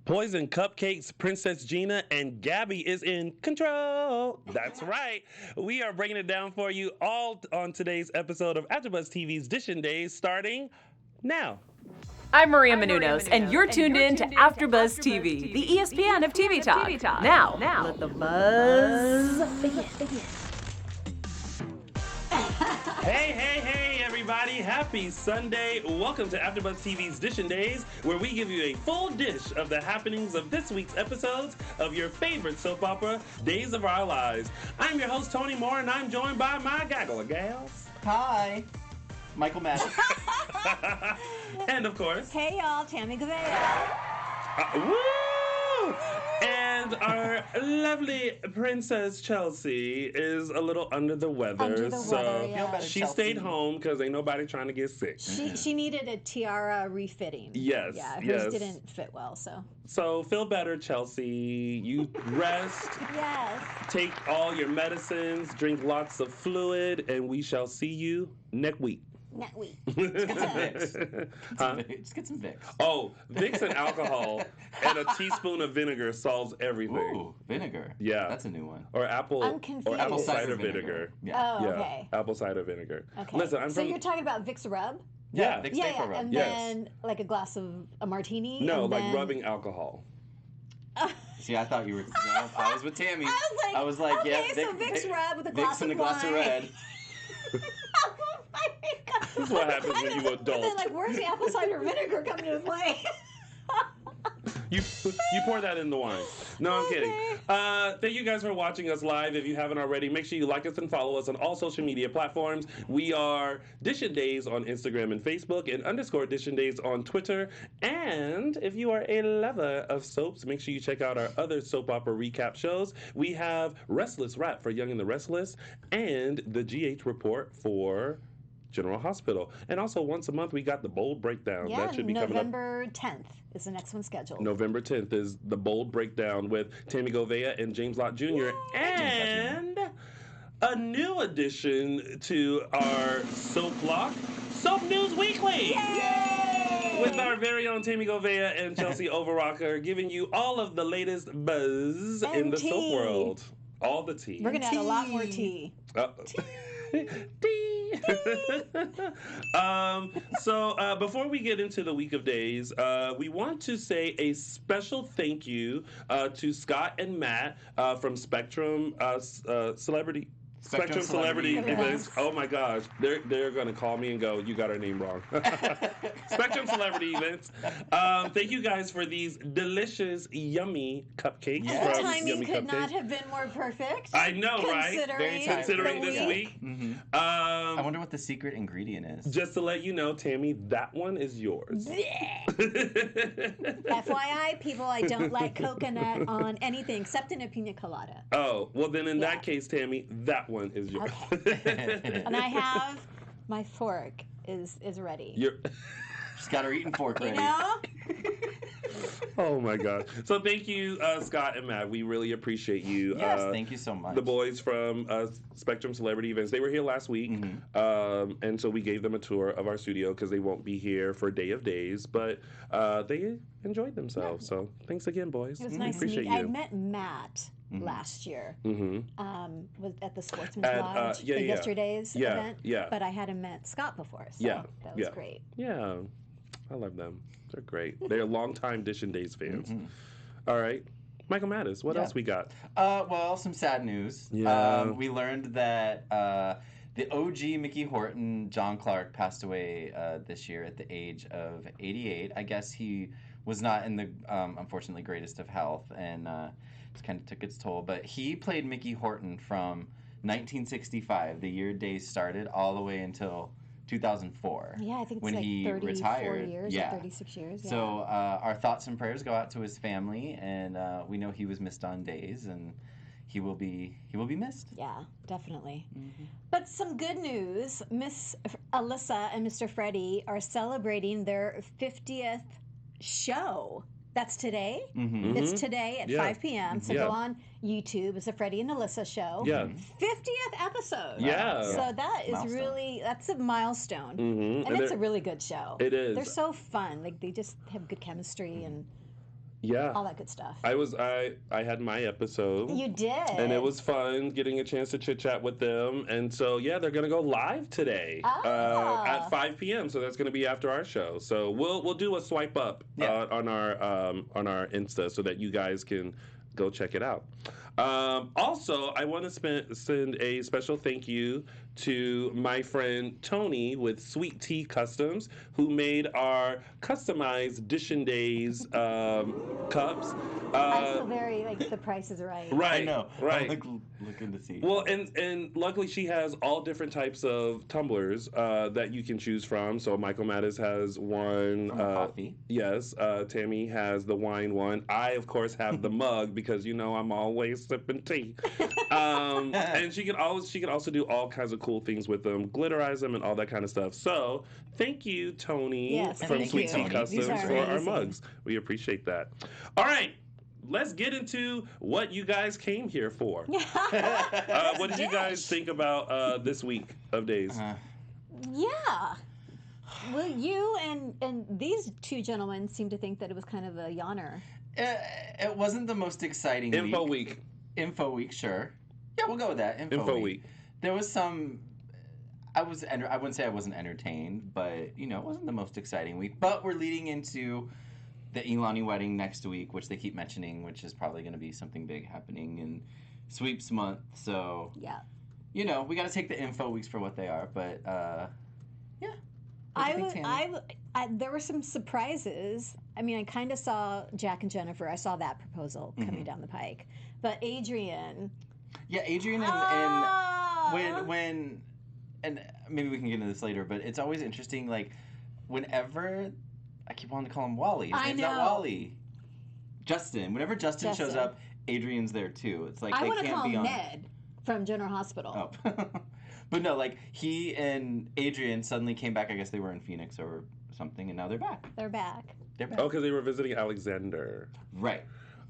Poison Cupcakes, Princess Gina, and Gabby is in control. That's right. We are breaking it down for you all on today's episode of AfterBuzz TV's Dishin Days, starting now. I'm Maria Menounos, and you're tuned in to AfterBuzz TV, the ESPN of TV talk. Now, let the buzz begin. Hey, everybody. Happy Sunday. Welcome to AfterBuzz TV's Dishin Days, where we give you a full dish of the happenings of this week's episodes of your favorite soap opera, Days of Our Lives. I'm your host, Tony Moore, and I'm joined by my gaggle of gals. Hi. Michael Madden. And, of course... Hey, y'all. Tammy Gavea. Woo! And our lovely Princess Chelsea is a little under the weather. Yeah. She stayed home because ain't nobody trying to get sick. She needed a tiara refitting. Yes. Yeah, hers didn't fit well, so. So feel better, Chelsea. You rest. Yes. Take all your medicines, drink lots of fluid, and we shall see you next week. Next week. Just get some Vicks. Oh, Vicks and alcohol and a teaspoon of vinegar solves everything. Ooh, vinegar. Yeah. That's a new one. Or apple cider vinegar. Yeah. Oh, okay. Apple cider vinegar. Okay. Listen, so you're talking about Vicks Rub? Yeah. Vicks Yeah, Vapor Rub. and then like a glass of a martini? No, and like then... rubbing alcohol. See, I thought you were. No, I was with Tammy. I was like, yeah, okay, so Vicks Rub with a glass Vicks and of a glass of wine. red. This is what happens when you adult. And then, like, where's the apple cider vinegar coming into play? You pour that in the wine. No, I'm kidding. Thank you guys for watching us live. If you haven't already, make sure you like us and follow us on all social media platforms. We are Dishin Days on Instagram and Facebook, and _Dishin Days on Twitter. And if you are a lover of soaps, make sure you check out our other soap opera recap shows. We have Restless Rat for Young and the Restless, and the GH Report for General Hospital. And also once a month we got the Bold Breakdown. Yeah, that should be coming up. November 10th is the next one scheduled. November 10th is the Bold Breakdown with Tammy Gavea and James Lott Jr. Yay! And a new addition to our soap block, Soap News Weekly. Yay! With our very own Tammy Gavea and Chelsea Overrocker giving you all of the latest buzz And in the tea. soap world. All the tea. We're going to add a lot more tea. So before we get into the week of days, we want to say a special thank you to Scott and Matt from Spectrum Celebrity Events. Oh my gosh, they're gonna call me and go, "You got our name wrong." Spectrum Celebrity Events. Thank you guys for these delicious, yummy cupcakes. And the from timing Yummy could Cupcakes. not have been more perfect. I know, right? Very Considering the this week. Mm-hmm. I wonder what the secret ingredient is. Just to let you know, Tammy, that one is yours. FYI, people, I don't like coconut on anything except in a pina colada. Oh, well then in that case, Tammy, that one is yours. Okay. And I have my fork is ready. She's got her eating fork ready. You know? Oh my God. So thank you, Scott and Matt. We really appreciate you. Yes, thank you so much. The boys from Spectrum Celebrity Events. They were here last week. Mm-hmm. And so we gave them a tour of our studio because they won't be here for Day of Days. But they enjoyed themselves. So thanks again, boys. It was nice to appreciate meet. you. I met Matt last year was at the Sportsman's Lodge, yeah, the Yesterday's event. Yeah. But I hadn't met Scott before, so that was great. Yeah, I love them. They're great. They're longtime Dishin Days fans. All right. Michael Mattis, what else we got? Well, some sad news. Yeah. We learned that the OG Mickey Horton, John Clark, passed away this year at the age of 88. I guess he was not in the, unfortunately, greatest of health, and just kind of took its toll. But he played Mickey Horton from 1965, the year Days started, all the way until 2004. Yeah, I think it's when like he 34 retired. years or 36 years. Yeah. So our thoughts and prayers go out to his family, and we know he was missed on Days, and he will be missed. Yeah, definitely. But some good news. Miss Alyssa and Mr. Freddie are celebrating their 50th show. That's today. It's today at 5 p.m. So go on YouTube. It's a Freddie and Alyssa show. 50th episode. Yeah. So that is Milestone. really, that's a milestone. And And it's a really good show. It is. They're so fun. Like, they just have good chemistry and Yeah. all that good stuff. I had my episode. You did. And it was fun getting a chance to chit chat with them. And so, yeah, they're going to go live today at 5 p.m. So that's going to be after our show. So we'll do a swipe up on our Insta so that you guys can go check it out. Also, I want to send a special thank you to my friend Tony with Sweet Tea Customs, who made our customized Dishin Days cups. I feel very like the price is right. Right. I know. Right. I'm looking to see. Well, and luckily she has all different types of tumblers that you can choose from. So Michael Mattis has one. Coffee. Yes. Tammy has the wine one. I, of course, have the mug because I'm always sipping tea. And she can also do all kinds of cool things with them, glitterize them, and all that kind of stuff. So thank you, Tony, from thank Sweet you, Tea Tony. Customs These are for our amazing. mugs. We appreciate that. All right. Let's get into what you guys came here for. What did you guys think about this week of days? Yeah. Well, you and these two gentlemen seem to think that it was kind of a yawner. It wasn't the most exciting Info week. Info week, sure. Yeah, we'll go with that. Info week. There was some. I wouldn't say I wasn't entertained, but it wasn't the most exciting week. But we're leading into the Ilani wedding next week, which they keep mentioning, which is probably going to be something big happening in Sweeps Month. So Yeah. we got to take the info weeks for what they are. But yeah. There were some surprises. I mean, I kind of saw Jack and Jennifer. I saw that proposal coming down the pike. But Adrian. Yeah, Adrian and when and maybe we can get into this later, but it's always interesting. Like whenever I keep wanting to call him Wally. His name's not Wally. Justin. Whenever Justin shows up, Adrian's there too. It's like I they want to can't call be him on. Ned from General Hospital. Oh. But no, like he and Adrian suddenly came back. I guess they were in Phoenix or something, and now they're back. They're back. They're back. Oh, because they were visiting Alexander. Right.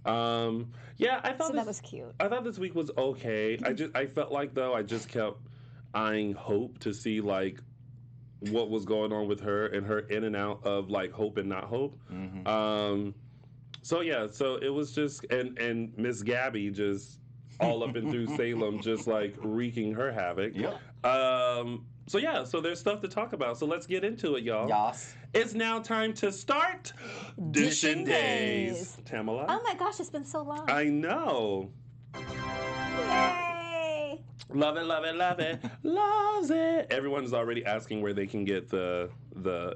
Yeah, I thought that was cute. I thought this week was okay. I felt like though I just kept eyeing Hope to see like what was going on with her and her in and out of like hope and not hope. Mm-hmm. So it was just and Miss Gabby just all up and through Salem, just like wreaking her havoc. Yep. So there's stuff to talk about. So let's get into it, y'all. Yas. It's now time to start Dishin Days. Tamala. Oh my gosh, it's been so long. I know. Yay! Love it, love it, love it, loves it. Everyone's already asking where they can get the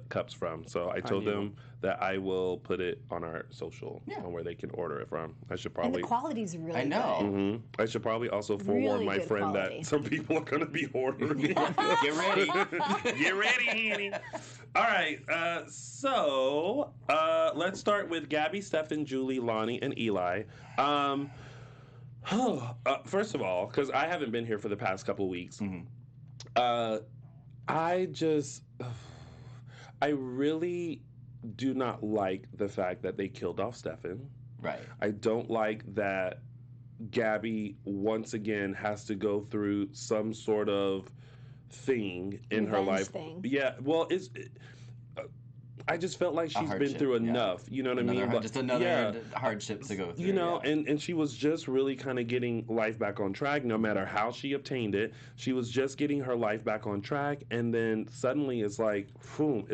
cups from. So I told them that I will put it on our social on where they can order it from. I should And probably. the quality's really I know. good. I should probably also forewarn Really my good friend quality. that some people are going to be ordering. Get ready. Get ready, Henny. All right, so let's start with Gabby, Stefan, Julie, Lonnie, and Eli. First of all, because I haven't been here for the past couple of weeks, I really do not like the fact that they killed off Stefan. Right. I don't like that Gabby once again has to go through some sort of thing in her Revenge life. thing. Yeah, well, I just felt like she's been hardship, through enough. You know what I mean? Just another hardship to go through. And she was just really kind of getting life back on track. No matter how she obtained it, she was just getting her life back on track. And then suddenly it's like, boom,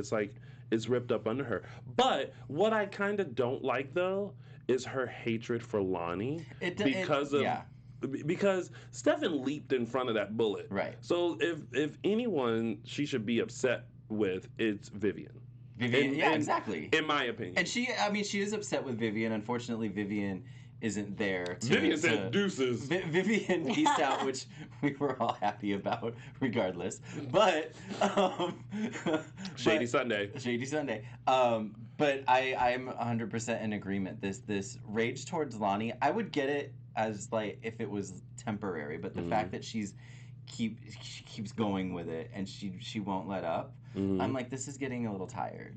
it's ripped up under her. But what I kind of don't like though is her hatred for Lonnie because Stefan leaped in front of that bullet. Right. So if anyone she should be upset with, it's Vivian. Exactly. In my opinion. And she is upset with Vivian. Unfortunately, Vivian isn't there. Vivian said deuces. Vivian peaced out, which we were all happy about, regardless. But Shady Sunday. But I'm 100% in agreement. This rage towards Lonnie, I would get it as like if it was temporary, but the fact that she keeps going with it and she won't let up. I'm like, this is getting a little tired.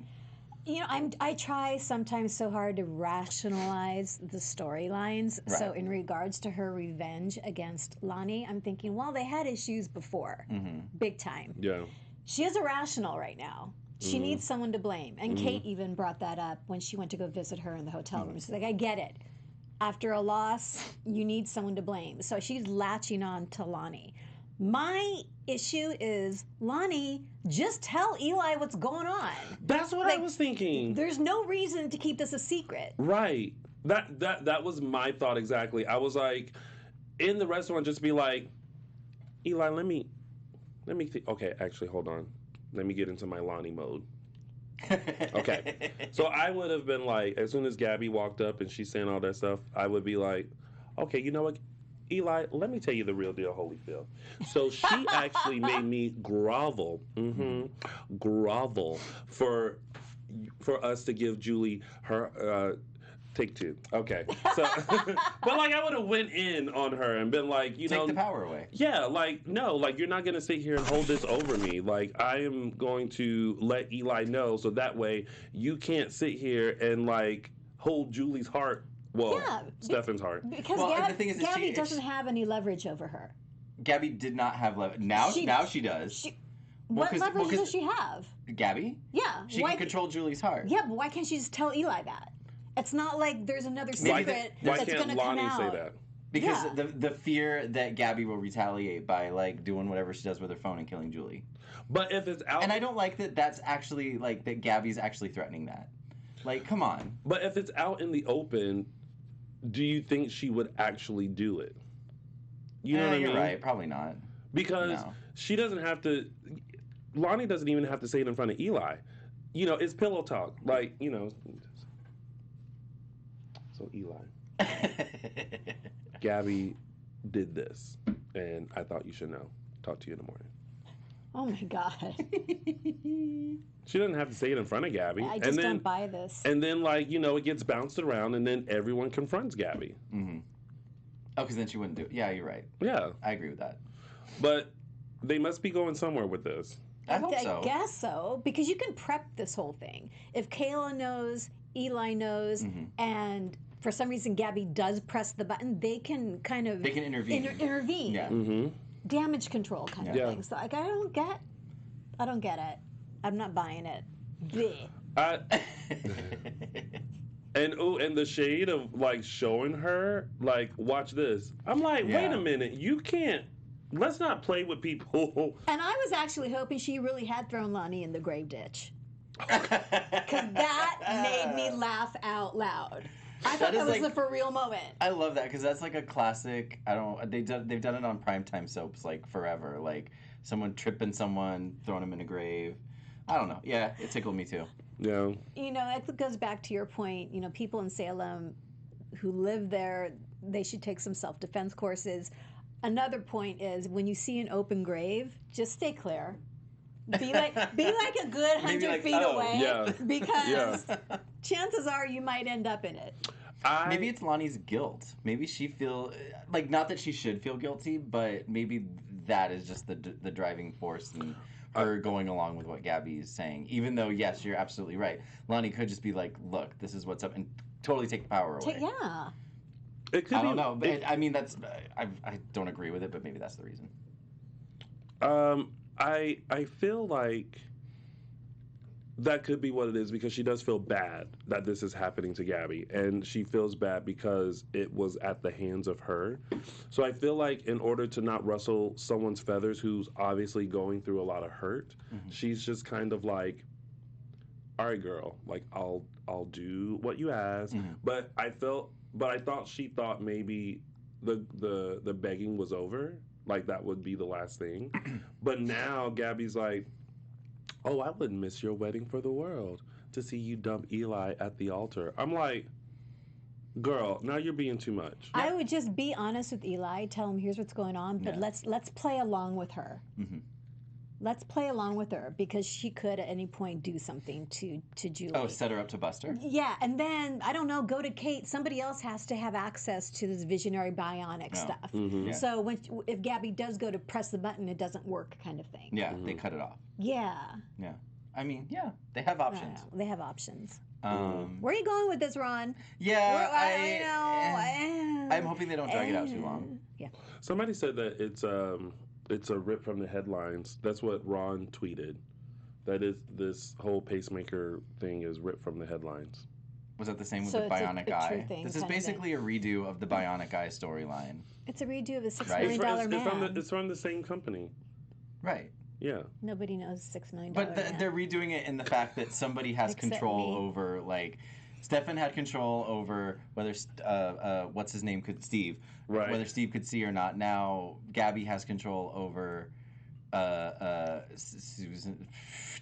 I try sometimes so hard to rationalize the storylines. Right. So in regards to her revenge against Lonnie, I'm thinking, well, they had issues before, big time. Yeah. She is irrational right now. She needs someone to blame. And Kate even brought that up when she went to go visit her in the hotel room. She's like, I get it. After a loss, you need someone to blame. So she's latching on to Lonnie. My issue is, Lonnie, just tell Eli what's going on. That's what I was thinking. There's no reason to keep this a secret. Right. That was my thought exactly. I was like, in the restaurant, just be like, Eli, let me think. Okay, actually, hold on. Let me get into my Lonnie mode. Okay. So I would have been like, as soon as Gabby walked up and she's saying all that stuff, I would be like, okay, you know what, Eli, let me tell you the real deal, Holyfield. So she actually made me grovel for us to give Julie her take two. Okay. So, but like I would have went in on her and been like, you know, take the power away. Yeah, like no, like you're not gonna sit here and hold this over me. Like I am going to let Eli know, so that way you can't sit here and like hold Julie's heart. Well, Yeah, Stefan's heart. Because the thing is that Gabby she- doesn't have any leverage over her. Gabby did not have leverage. Now she does. Well, What leverage does she have? Gabby? Yeah. She can control Julie's heart. Yeah, but why can't she just tell Eli that? It's not like there's another Why secret can't that's going to come Lonnie out. say that? Because Yeah. the fear that Gabby will retaliate by like doing whatever she does with her phone and killing Julie. But if it's out, And I don't like that that's actually like that Gabby's actually threatening that. Like, come on. but if it's out in the open, do you think she would actually do it? You know what I mean? You're right. Probably not. Because No. she doesn't have to. Lonnie doesn't even have to say it in front of Eli. You know, it's pillow talk. Like, you know. So Eli, Gabby did this, and I thought you should know. Talk to you in the morning. Oh my God. She doesn't have to say it in front of Gabby. I just don't buy this. And then, like, you know, it gets bounced around, and then everyone confronts Gabby. Mm-hmm. Oh, because then she wouldn't do it. Yeah, you're right. Yeah. I agree with that. But they must be going somewhere with this. I hope so. I guess so, because you can prep this whole thing. If Kayla knows, Eli knows, and for some reason Gabby does press the button, they can kind of... They can intervene. Intervene. Yeah. Mm-hmm. Damage control kind of Yeah. thing. So, like, I don't get it. I'm not buying it. Bleh. And the shade of like showing her like watch this. I'm like, wait Yeah. a minute, you can't. Let's not play with people. And I was actually hoping she really had thrown Lonnie in the grave ditch. Because that made me laugh out loud. I thought that was the for real moment. I love that because that's like a classic. They've done it on primetime soaps like forever. Like someone tripping someone, throwing them in a grave. I don't know. Yeah, it tickled me too. Yeah. You know, it goes back to your point. You know, people in Salem who live there, they should take some self-defense courses. Another point is when you see an open grave, just stay clear. Be like a good 100 feet away, yeah. because chances are you might end up in it. Maybe it's Lonnie's guilt. Maybe she like not that she should feel guilty, but maybe that is just the driving force and her going along with what Gabby is saying. Even though, yes, you're absolutely right. Lonnie could just be like, "Look, this is what's up," and totally take the power away. Yeah. It could I be, don't know, but I mean that's I don't agree with it, but maybe that's the reason. I feel like that could be what it is because she does feel bad that this is happening to Gabby, and she feels bad because it was at the hands of her. So I feel like in order to not rustle someone's feathers who's obviously going through a lot of hurt, she's just kind of like, all right, girl, like I'll do what you ask. But I thought she thought maybe the begging was over. Like that would be the last thing. But now Gabby's like, oh, I wouldn't miss your wedding for the world to see you dump Eli at the altar. I'm like, girl, now you're being too much. I would just be honest with Eli, tell him here's what's going on, but let's play along with her. Let's play along with her because she could at any point do something to Julie. Oh, set her up to bust her? Yeah, and then, I don't know, go to Kate. Somebody else has to have access to this visionary bionic stuff. Yeah. So if Gabby does go to press the button, it doesn't work kind of thing. Yeah, they cut it off. Yeah. Yeah. I mean, yeah, they have options. They have options. Um, Where are you going with this, Ron? yeah, I'm I'm hoping they don't drag it out too long. Yeah. Somebody said that it's a rip from the headlines. That's what Ron tweeted. that is this whole pacemaker thing is ripped from the headlines. Was that the same with So the it's a Bionic true Eye? thing, This is kind of basically a redo of the Bionic Eye storyline. It's a redo of a $6 Right. million man. It's from the same company. Right. Yeah. Nobody knows $6 million But man. they're redoing it in the fact that somebody has Except control me. over, like, Stefan had control over whether, what's his name, Steve, Right. whether Steve could see or not. Now Gabby has control over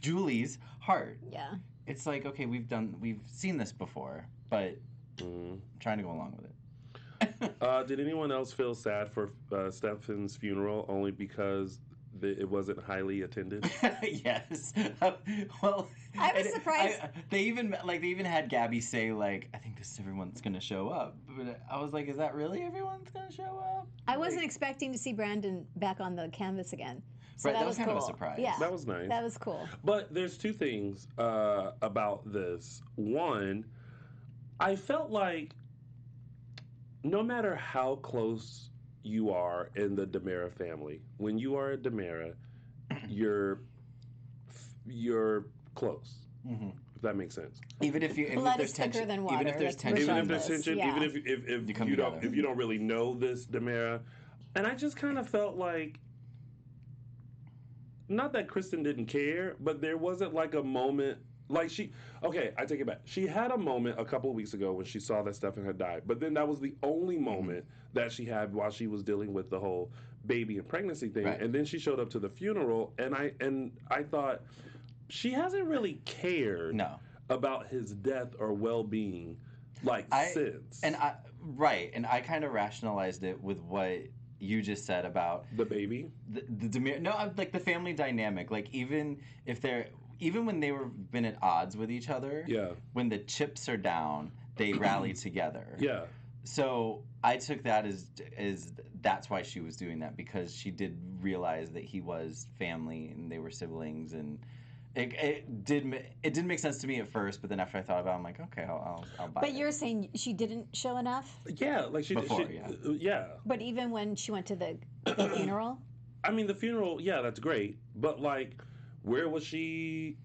Julie's heart. Yeah. It's like, okay, we've seen this before, but I'm trying to go along with it. Did anyone else feel sad for Stefan's funeral only because it wasn't highly attended? Yes. Well, I was surprised. They even had Gabby say, like, I think everyone's gonna show up. But I was like, is that really everyone's gonna show up? I wasn't expecting to see Brandon back on the canvas again. So Right, that was was kind of a cool. surprise. Yeah. That was nice. That was cool. But there's two things about this. One, I felt like no matter how close you are in the DiMeras family, when you are a DiMeras, you're close. Mm-hmm. If that makes sense. Even if Blood there's is thicker tension, than water. even if there's That's tension, Even if there's regardless, tension, yeah. even if You come you don't together. if you don't really know this DiMeras, and I just kind of felt like, not that Kristen didn't care, but there wasn't like a moment like I take it back. She had a moment a couple of weeks ago when she saw that Stefan had died, but then that was the only moment that she had while she was dealing with the whole baby and pregnancy thing. Right. And then she showed up to the funeral, and I thought she hasn't really cared about his death or well-being since. And I kind of rationalized it with what you just said about the baby. the DiMeras, like the family dynamic. Like even when they were been at odds with each other, when the chips are down, they rally together. Yeah. So I took that as that's why she was doing that, because she did realize that he was family and they were siblings, and it didn't make sense to me at first, but then after I thought about it, I'm like, okay, I'll buy it. But you're saying she didn't show enough? Yeah, like Before, yeah. But even when she went to the funeral? I mean, the funeral, yeah, that's great. But, like, where was she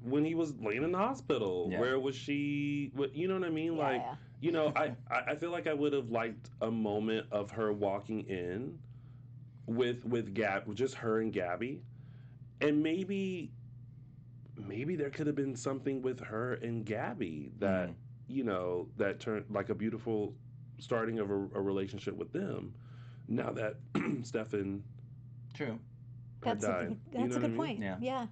when he was laying in the hospital? Yeah. Where was she? You know what I mean? Yeah, like, yeah. you know, I feel like I would have liked a moment of her walking in with just her and Gabby. And maybe there could have been something with her and Gabby that, you know, that turned like a beautiful starting of a relationship with them. Now that Stefan True. had That's died. a good point. Yeah.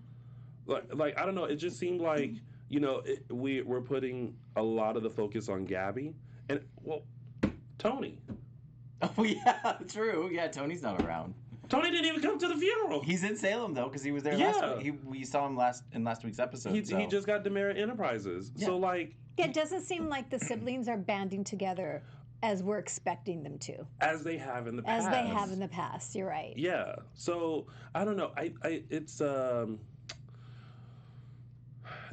Like I don't know. It just seemed like, you know, we're putting a lot of the focus on Gabby and Tony. Oh yeah, true. Yeah, Tony's not around. Tony didn't even come to the funeral. He's in Salem though, because he was there last week. We saw him in last week's episode. He just got DiMeras Enterprises. Yeah. So like, It doesn't seem like the siblings are banding together as we're expecting them to. as they have in the past. As they have in the past. You're right. Yeah. So I don't know.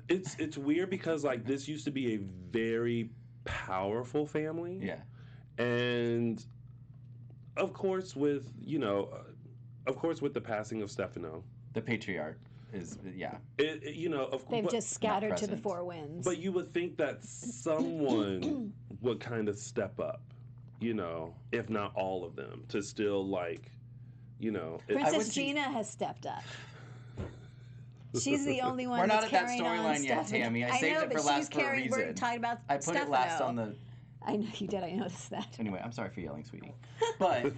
It's weird because like this used to be a very powerful family. Yeah. And of course with the passing of Stefano, The patriarch is They've just scattered to the present. four winds. but you would think that someone would kind of step up, you know, if not all of them, to still like, you know. Princess Gina has stepped up. She's the only one We're not that's at that carrying on storyline yet, Stefano. Tammy. I saved it for last for a We're reason. talking about I put it last on the. I know you did. I noticed that. Anyway, I'm sorry for yelling, sweetie. But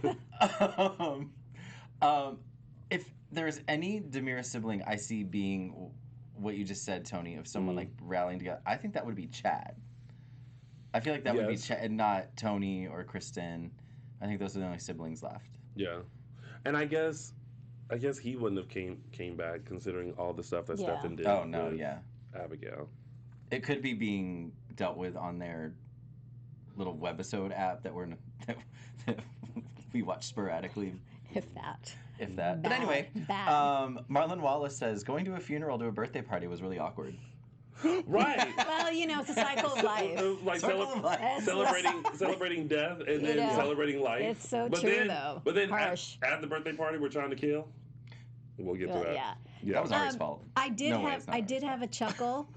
if there's any DiMeras sibling I see being what you just said, Tony, of someone like rallying together, I think that would be Chad. I feel like that would be Chad, and not Tony or Kristen. I think those are the only siblings left. Yeah, and I guess he wouldn't have came back considering all the stuff that Stefan did. Oh no, with yeah. Abigail. It could be being dealt with on their little webisode app that that we watch sporadically. If that. But anyway, Marlon Wallace says going to a funeral to a birthday party was really awkward. Right. Well, you know, it's a cycle of life. Like Circle of life. celebrating death and then celebrating life. It's so but true, then, though. But then Harsh. at the birthday party, we're trying to kill. We'll get to that. Yeah. That was Ari's fault. I did No way, it's not I Ari's did have a chuckle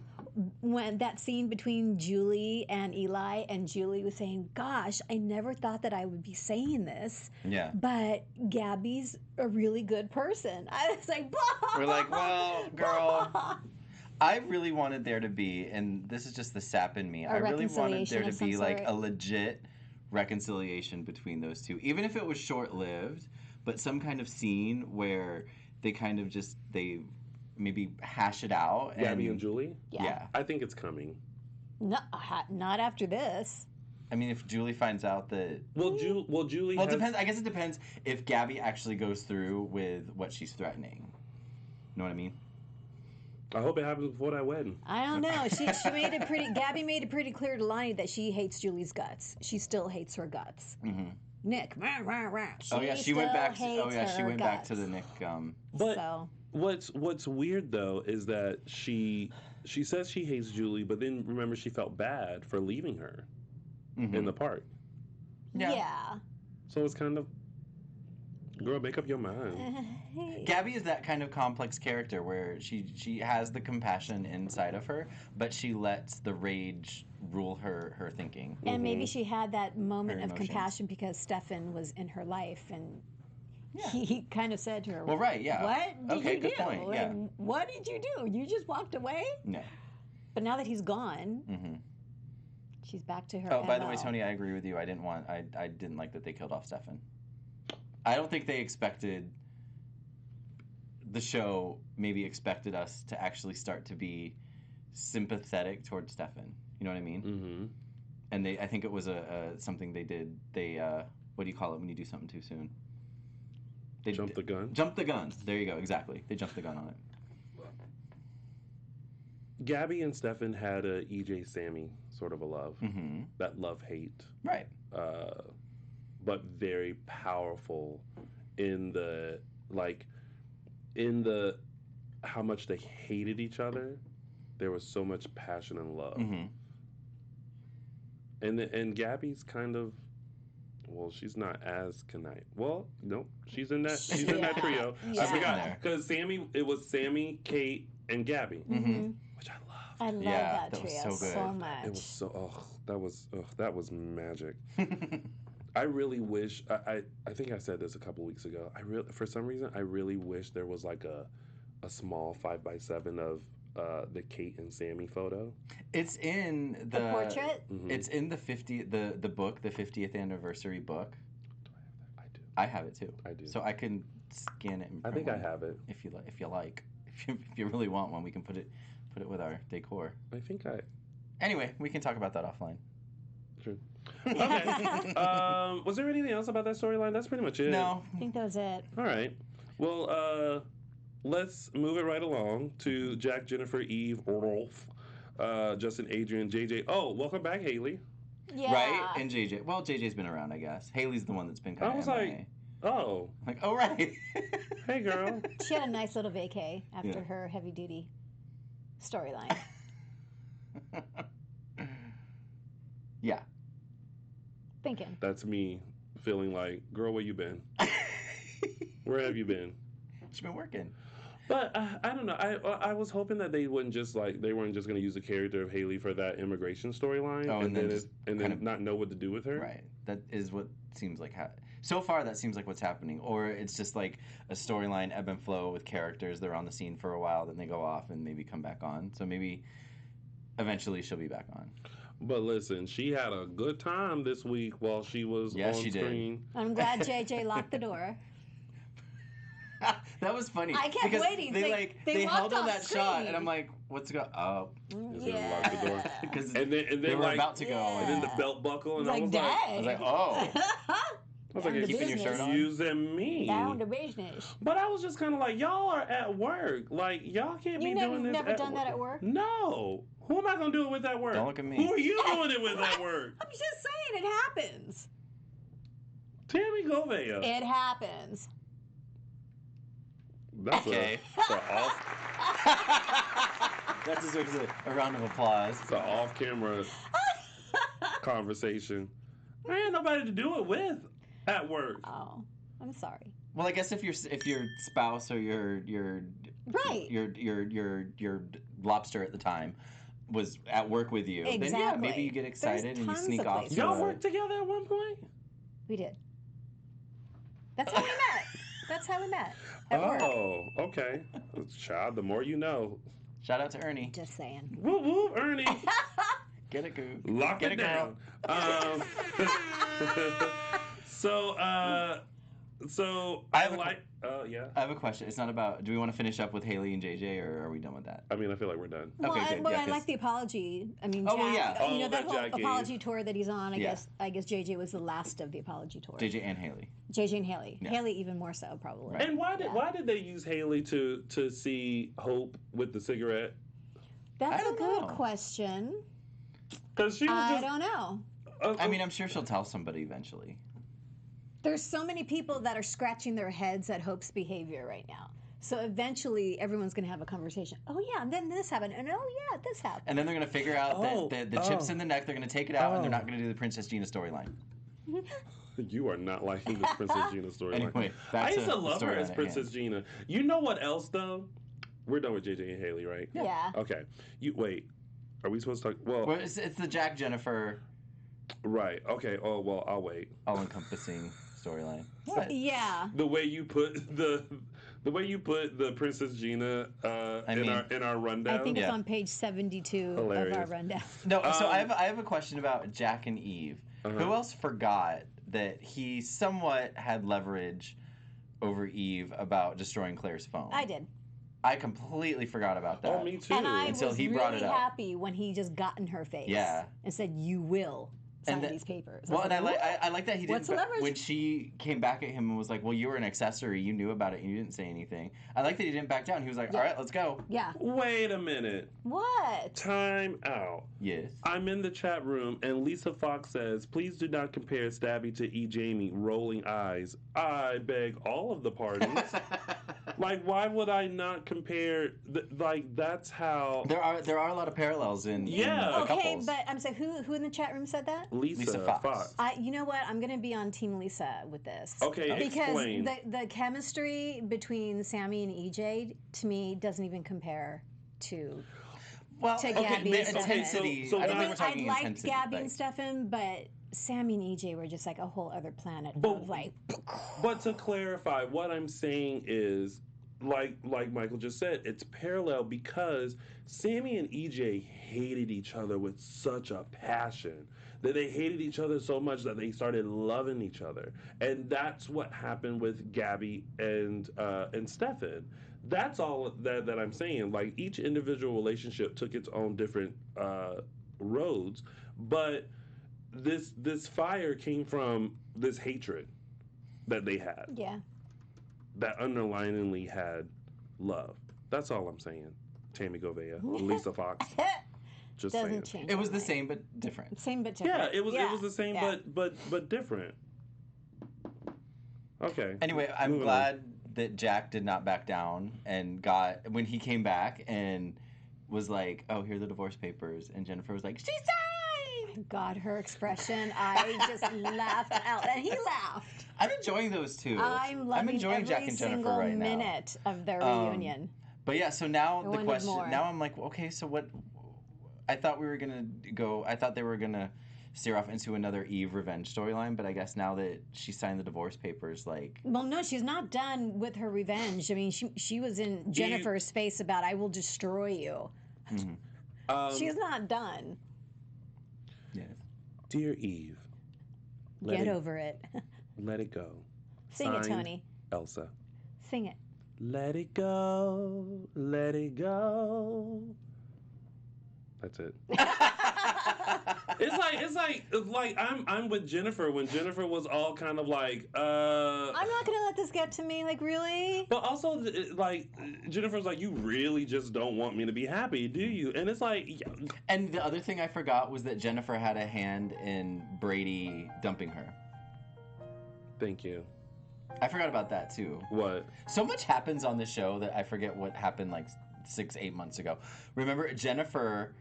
when that scene between Julie and Eli, and Julie was saying, "Gosh, I never thought that I would be saying this, Yeah. but Gabby's a really good person." I was like, We're like, well, girl, I really wanted there to be, and this is just the sap in me, I really wanted there reconciliation to of some be like sort. a legit reconciliation between those two, even if it was short-lived, but some kind of scene where they kind of just, they maybe hash it out. Gabby and Julie? Yeah. I think it's coming. No, not after this. I mean, if Julie finds out that... Well, Julie Well, it has... depends. I guess it depends if Gabby actually goes through with what she's threatening. Know what I mean? I hope it happens before that wedding. I don't know. She made it pretty. Gabby made it pretty clear to Lonnie that she hates Julie's guts. She still hates her guts. Mm-hmm. Nick, rah, rah, rah. She went back. Hates She her went back to guts. the Nick. But So. what's weird though is that she says she hates Julie, but then remember she felt bad for leaving her in the park. Yeah. So it's kind of, girl, make up your mind. Gabby is that kind of complex character where she has the compassion inside of her, but she lets the rage rule her thinking. And maybe she had that moment Her of emotions. compassion because Stefan was in her life, and he kind of said to her, Well, right, yeah. What did Okay, you good do? point, yeah. And what did you do? You just walked away?" No. But now that he's gone, Mm-hmm. she's back to her. Oh, by the way, MO. Tony, I agree with you. I didn't like that they killed off Stefan. I don't think they expected the show. Maybe expected us to actually start to be sympathetic towards Stefan. You know what I mean? Mm-hmm. And I think it was something they did. They what do you call it when you do something too soon? They Jump the gun. Jump the gun. There you go. Exactly. They jumped the gun on it. Gabby and Stefan had a EJ Sammy sort of a love. Mm-hmm. That love-hate. Right. But very powerful in the how much they hated each other. There was so much passion and love. Mm-hmm. And Gabby's kind of, well, she's not as conniving. Well, no, she's in that trio. Yeah. I forgot because it was Sammy, Kate, and Gabby, Mm-hmm. which I loved. I love Yeah, that that was trio so good. so much. It was so that was magic. I really wish I think I said this a couple weeks ago. For some reason I really wish there was like a small 5x7 of the Kate and Sammy photo. It's in the portrait. Mhm. It's in the the book, the 50th anniversary book. I do. I have it too. I do. So I can scan it. And I print think I one have it. If you like, if you really want one, we can put it with our decor. I think I. Anyway, we can talk about that offline. Sure. Okay. Was there anything else about that storyline? That's pretty much it. No. I think that was it. All right. Well, let's move it right along to Jack, Jennifer, Eve, Rolf, Justin, Adrian, JJ. Oh, welcome back, Haley. Yeah. Right? And JJ. Well, JJ's been around, I guess. Haley's the one that's been kind I of was MIA. Oh, Like, oh, right. hey, girl. She had a nice little vacay after Yeah. her heavy duty storyline. Yeah. Thinking. That's me feeling like, girl, where you been? Where have you been? She's been working. But I don't know. I was hoping that they weren't just going to use the character of Haley for that immigration storyline, Oh, and then just then kind of- not know what to do with her. Right. That is what seems like so far that seems like what's happening. Or it's just like a storyline ebb and flow with characters. They're on the scene for a while, then they go off and maybe come back on. So maybe eventually she'll be back on. But listen, she had a good time this week while she was Yes, on she did. screen. I'm glad JJ locked the door. That was funny. I kept because waiting. They They held walked on off that shot, screen. and I'm like, "What's going? Oh, Just gonna lock the door. because And then they were like, about to go. Yeah. and then the belt buckle, and It's like, I I was like, "Oh, was like, Down to keeping your business. shirt on." using me. Down to business. But I was just kind of like, y'all are at work. Like, y'all can't You be doing this. never done that at work? No. Who am I gonna do it with at work? Don't look at me. Who are you doing it with at work? I'm just saying, it happens. Tammy Govea. It happens. That's Okay. a off. That deserves a round of applause. It's an off-camera conversration. I had nobody to do it with at work. Oh, I'm sorry. Well, I guess if your spouse or your Right. your lobster at the time was at work with you, then yeah, maybe you get excited and you sneak off. Y'all worked together at one point? We did. That's how we met. That's how we met. At work. Oh, okay. Child, the more you know. Shout out to Ernie. Just saying. Whoop whoop, Ernie. Get it, goo. Lock Get it it, down. So I I have a like. Yeah. I have a question. It's not about. Do we want to finish up with Haley and JJ, or are we done with that? I mean, I feel like we're done. Well, Okay, good. I Yeah, 'cause- like the apology. I mean, Oh, Jack, well, yeah. you know that that whole Jack gave. apology tour that he's on. Yeah. I guess JJ was the last of the apology tour. JJ and Haley. JJ and Haley. Yeah. Haley even more so, probably. Right. And why did they use Haley to see Hope with the cigarette? That's I a don't good know. question. Because she was I just. don't know. I mean, I'm sure she'll tell somebody eventually. There's so many people that are scratching their heads at Hope's behavior right now. So eventually, everyone's going to have a conversation. Oh yeah, and then this happened, and oh yeah, this happened. And then they're going to figure out that the chips in the neck, they're going to take it out, and they're not going to do the Princess Gina storyline. You are not liking this Princess Gina storyline. Anyway, back I used to to the love her storyline as at Princess hand. Gina. You know what else though? We're done with JJ and Haley, right? Yeah. Okay. You wait. Are we supposed to talk? Well, Well, it's the Jack Jennifer right. Okay. Oh well, I'll wait. all-encompassing storyline. What? Yeah. The way you put the Princess Gina in our rundown. I think it's Yeah. on page 72 of Hilarious. our rundown. No, so I have a question about Jack and Eve. Who else forgot that he somewhat had leverage over Eve about destroying Claire's phone? I did. I completely forgot about that. Oh, me too. And I Until was he brought really it up. happy when he just got in her face Yeah. and said, "You will sign And these papers." Well, was and like, I like that he What's didn't. the leverage? When she came back at him and was like, "Well, you were an accessory. You knew about it, and you didn't say anything." I like that he didn't back down. He was like, "All right, let's go." Yeah. Wait a minute. What? Time out. Yes. I'm in the chat room and Lisa Fox says, "Please do not compare Stabby to E. Jamie." Rolling eyes. I beg all of the parties. Like, why would I not compare? Like, that's how. There are a lot of parallels in Yeah. the Okay, couples. but I'm saying who in the chat room said that? Lisa Fox. You know what? I'm gonna be on Team Lisa with this. Okay, Because explain. the chemistry between Sammy and EJ to me doesn't even compare to. well, to okay, Gabby and intensity. Stefan. I don't think we're I talking liked intensity. Gabby like- and Stefan, but Sammy and EJ were just like a whole other planet But- of like. But to clarify, what I'm saying is, like Michael just said, it's parallel because Sammy and EJ hated each other with such a passion that they hated each other so much that they started loving each other, and that's what happened with Gabby and Stefan. That's all that I'm saying. Like, each individual relationship took its own different roads, but this fire came from this hatred that they had. Yeah. That underliningly had love. That's all I'm saying. Tammy Govea, Lisa Fox. Just Doesn't saying. change. It was my the mind. same but different. Same but different. Yeah, it was the same, yeah. but different. Okay. Anyway, I'm Moving glad that Jack did not back down and got when he came back and was like, "Oh, here are the divorce papers," and Jennifer was like, "She signed." God, her expression, I just laughed out, and he laughed. I'm enjoying those two. I'm loving enjoying every Jack and Jennifer single right now. minute of their Um, reunion. But yeah, so now the wanted question. more. Now I'm like, okay, so what? I thought we were gonna go. I thought they were gonna steer off into another Eve revenge storyline, but I guess now that she signed the divorce papers, like, Well, no, she's not done with her revenge. I mean, she was in Jennifer's face about "I will destroy you." She's not done. yes. Dear Eve, Get over it. let it go. Sing it, Signed, Tony. Elsa. Sing it. Let it go. Let it go. That's it. It's like I'm with Jennifer when Jennifer was all kind of like I'm not gonna let this get to me. Like, really? but also like Jennifer's like, you really just don't want me to be happy, do you? And it's like, yeah, And the other thing I forgot was that Jennifer had a hand in Brady dumping her. thank you. I forgot about that too. What? So much happens on the show that I forget what happened like 6-8 months ago. Remember, Jennifer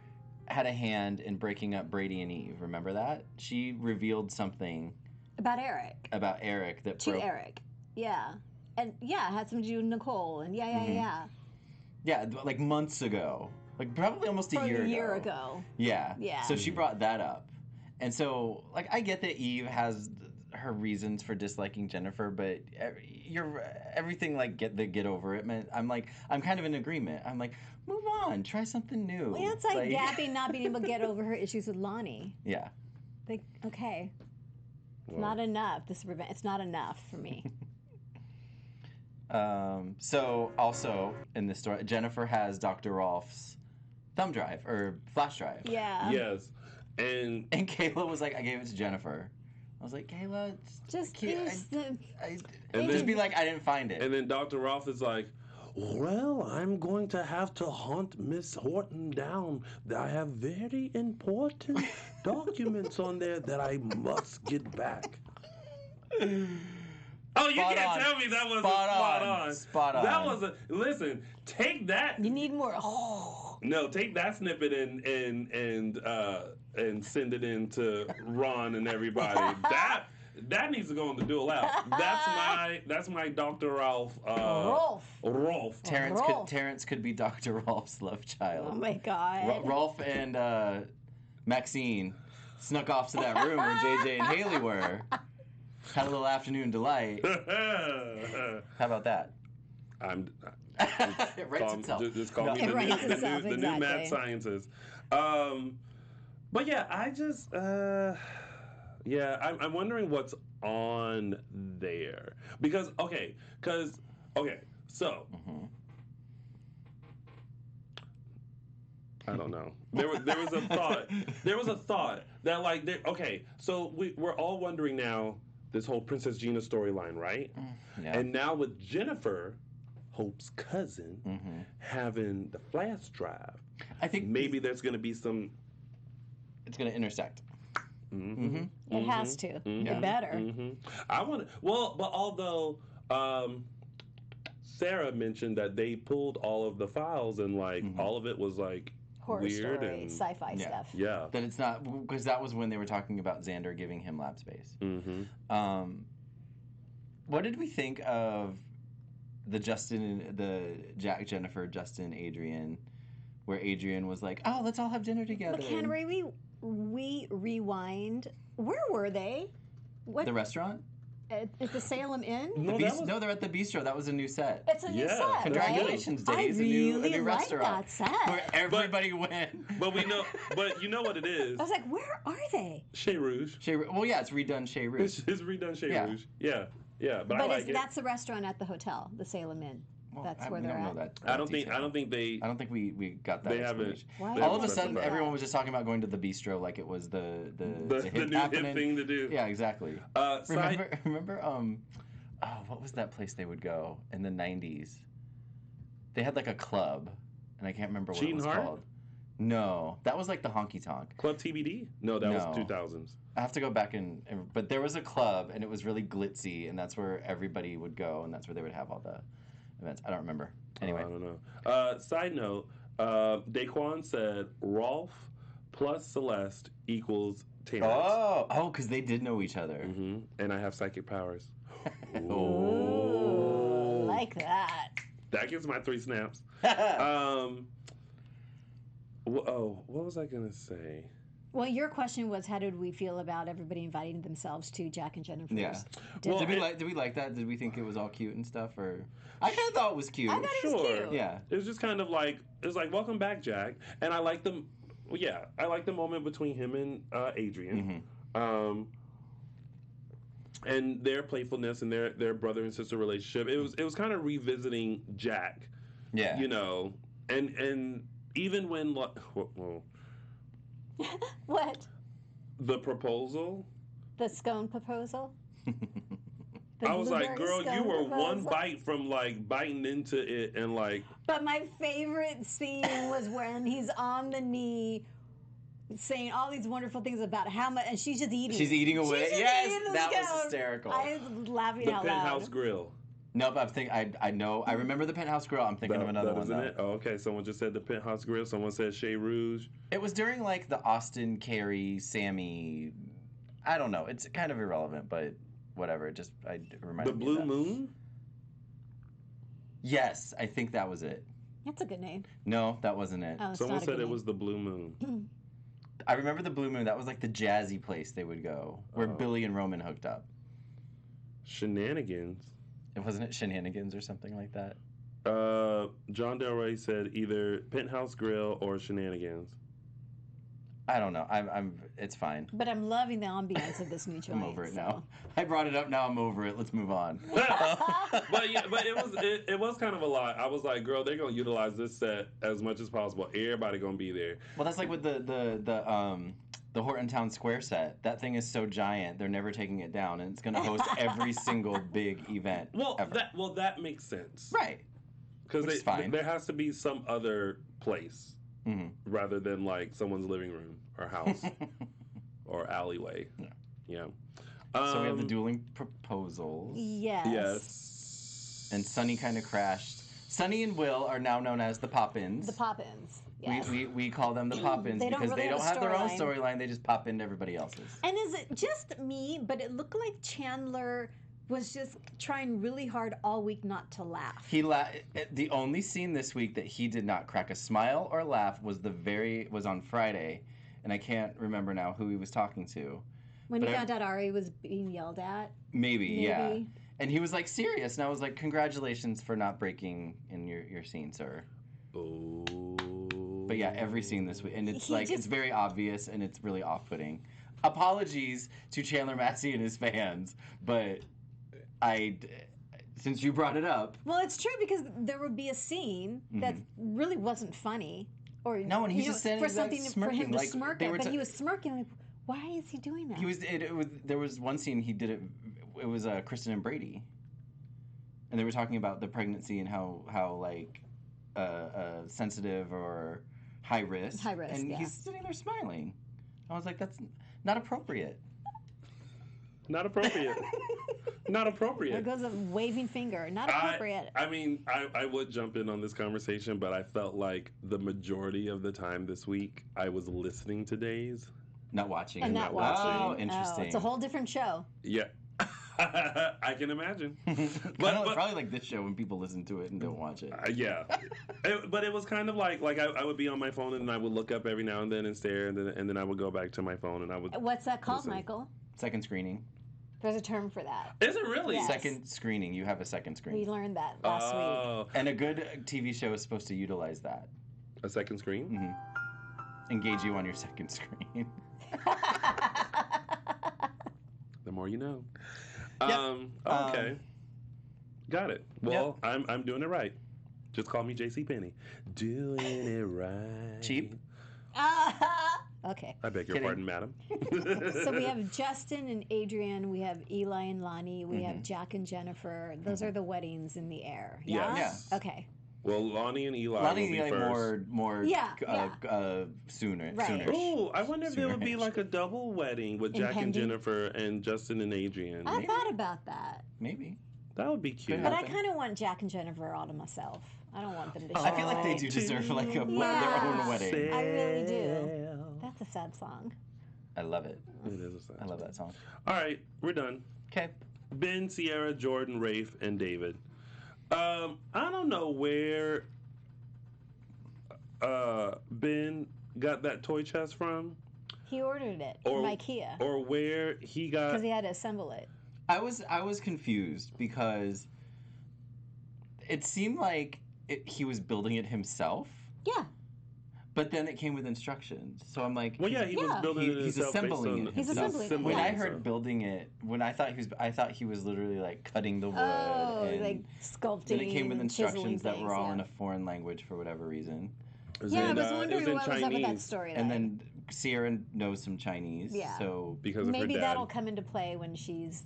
had a hand in breaking up Brady and Eve. Remember that? She revealed something About Eric. about Eric that To broke. Eric. Yeah. and yeah, it had something to do with Nicole, and yeah. Yeah, like months ago. Like probably almost a year ago. Yeah. Yeah. So she brought that up. And so, like, I get that Eve has her reasons for disliking Jennifer, but everything like get over it. Man, I'm kind of in agreement. I'm like, move on, try something new. Well, it's like Gabby not being able to get over her issues with Lonnie. Yeah. Like, okay, it's not enough. It's not enough for me. So also in this story, Jennifer has Dr. Rolf's thumb drive or flash drive. Yeah. Yes. And Kayla was like, I gave it to Jennifer. I was like, Kayla, just just be like, I didn't find it. And then Dr. Rolf is like, well, I'm going to have to hunt Miss Horton down. I have very important documents on there that I must get back. Oh, you can't tell me that wasn't spot on. Spot on. That was listen, take that. You need more. No, take that snippet and send it in to Ron and everybody. That needs to go on the DOOL app. That's my Dr. Rolf. Rolf. Terrence could be Dr. Rolf's love child. Oh my God. Rolf and Maxine snuck off to that room where JJ and Haley were. Had a little afternoon delight. How about that? It writes itself. Just call me the new mad scientist. But yeah, I just I'm wondering what's on there because so. I don't know. There was a thought. There was a thought that like so we're all wondering now this whole Princess Gina storyline, right? Yeah. And now with Jennifer, Hope's cousin, having the flash drive, I think maybe there's going to be some. It's going to intersect. It has to. It better. I want to. Well, but although Sarah mentioned that they pulled all of the files and like all of it was like horror weird story, and sci-fi stuff. Yeah. That it's not, because that was when they were talking about Xander giving him lab space. What did we think of the Jack, Jennifer, Justin, Adrian, where Adrian was like, oh, let's all have dinner together. But can we rewind? Where were they? What? The restaurant? At the Salem Inn? No, they're at the bistro. That was a new set. It's a new set. Congratulations, right? Days. I really a new like restaurant that set. where everybody went. But you know what it is. I was like, where are they? Chez Rouge. Well, yeah, it's redone Chez Rouge. It's redone Chez Rouge. Yeah. But I like it. That's the restaurant at the hotel, the Salem Inn. Well, that's where they're at. I don't think we got that. They haven't. All of a sudden, everyone was just talking about going to the bistro like it was the new hip thing to do. Yeah, exactly. Remember what was that place they would go in the 90s? They had like a club, and I can't remember what it was called. No, that was like the honky tonk. Club TBD? No, that was 2000s. I have to go back but there was a club, and it was really glitzy, and that's where everybody would go, and that's where they would have all the events. I don't remember. Anyway. I don't know. Side note, Daquan said Rolf plus Celeste equals Terrence. Oh, because they did know each other. And I have psychic powers. Ooh, like that. That gets my 3 snaps. What was I going to say? Well, your question was, how did we feel about everybody inviting themselves to Jack and Jennifer's dinner? Well, did we like that? Did we think it was all cute and stuff? Or I kind of thought it was cute. I thought it was cute. Yeah. It was just kind of like, it was like, welcome back, Jack. And I like the moment between him and Adrian. And their playfulness and their brother and sister relationship. It was kind of revisiting Jack. Yeah. You know, and even when What? The proposal? The scone proposal? I was like, girl, you were one bite from like biting into it and like. But my favorite scene was when he's on the knee saying all these wonderful things about how much, and she's just eating. She's eating away. Yes, that was hysterical. I was laughing out loud. The Penthouse Grill. Nope, I know. I remember the Penthouse Grill. I'm thinking of another one. Isn't it? Oh, okay. Someone just said the Penthouse Grill. Someone said Chez Rouge. It was during like the Austin, Carrie, Sammy. I don't know. It's kind of irrelevant, but whatever. It just reminded me The Blue of that. Moon. Yes, I think that was it. That's a good name. No, that wasn't it. Oh, it's Someone not a said good it name. was the Blue Moon. I remember the Blue Moon. That was like the jazzy place they would go, where Billy and Roman hooked up. Shenanigans. Wasn't it Shenanigans or something like that? John Del Rey said either Penthouse Grill or Shenanigans. I don't know. It's fine. But I'm loving the ambiance of this new joint. I'm over it now. I brought it up. Now I'm over it. Let's move on. but it was kind of a lot. I was like, girl, they're gonna utilize this set as much as possible. Everybody gonna be there. Well, that's like with the Horton Town Square set. That thing is so giant, they're never taking it down, and it's gonna host every single big event. Well, that makes sense, right? Because there has to be some other place rather than like someone's living room or house or alleyway. Yeah. So we have the dueling proposals. Yes. Yes. And Sunny kind of crashed. Sunny and Will are now known as the Pop-Ins. The Pop-Ins. Yes. We call them the Pop-Ins because they don't have their own storyline. They just pop into everybody else's. And is it just me, but it looked like Chandler was just trying really hard all week not to laugh. The only scene this week that he did not crack a smile or laugh was on Friday, and I can't remember now who he was talking to. When he found out Ari was being yelled at. Maybe, yeah. And he was like serious, and I was like, congratulations for not breaking in your scene, sir. Oh. But yeah, every scene this week, and it's it's very obvious and it's really off-putting. Apologies to Chandler Massey and his fans, but since you brought it up. Well, it's true because there would be a scene that really wasn't funny, or no, and he's just standing for something smirking, for him to like smirk at, but he was smirking like, why is he doing that? There was one scene he did it. It was Kristen and Brady, and they were talking about the pregnancy and how like sensitive or high risk. High risk, and he's sitting there smiling. I was like, that's not appropriate. Not appropriate. Not appropriate. There goes a waving finger. Not appropriate. I mean, I would jump in on this conversation, but I felt like the majority of the time this week I was listening to Days. Not watching. And not watching. Oh, interesting. It's a whole different show. Yeah. I can imagine. But probably like this show when people listen to it and don't watch it. Yeah. But it was kind of like I would be on my phone and I would look up every now and then and stare, and then I would go back to my phone and I would. What's that called, listen. Michael? Second screening. There's a term for that. Is it really? Yes. Second screening. You have a second screen. We learned that last week. And a good TV show is supposed to utilize that. A second screen? Mm-hmm. Engage you on your second screen. The more you know. Yep. Okay. Got it. Well, yep. I'm doing it right. Just call me JCPenney. Doing it right. Cheap. Okay. I beg your pardon, madam. So we have Justin and Adrian. We have Eli and Lonnie. We have Jack and Jennifer. Those are the weddings in the air. Yeah. Yes. Yeah. Okay. Well, Lonnie and Eli Lonnie will be and Eli first. more sooner. Right. Sooner. Oh, I wonder if there would be like a double wedding with Jack and Jennifer and Justin and Adrian. I thought about that. Maybe. That would be cute. But I kind of want Jack and Jennifer all to myself. I don't want them to share. I feel like they do deserve like their own wedding. I really do. That's a sad song. I love it. It is a sad I love that song. All right, we're done. Okay. Ben, Sierra, Jordan, Rafe, and David. I don't know where Ben got that toy chest from. He ordered it from IKEA. Or where he got... Because he had to assemble it. I was confused because it seemed like he was building it himself. Yeah. But then it came with instructions. So I'm like... Well, yeah, he was building it he's himself. Assembling it. He's assembling it. When I heard building it, I thought he was literally like cutting the wood. And like sculpting. Then it came with instructions that were all in a foreign language for whatever reason. I was wondering what was up with that story. And then Sierra knows some Chinese. Yeah. So because of maybe her dad. That'll come into play when she's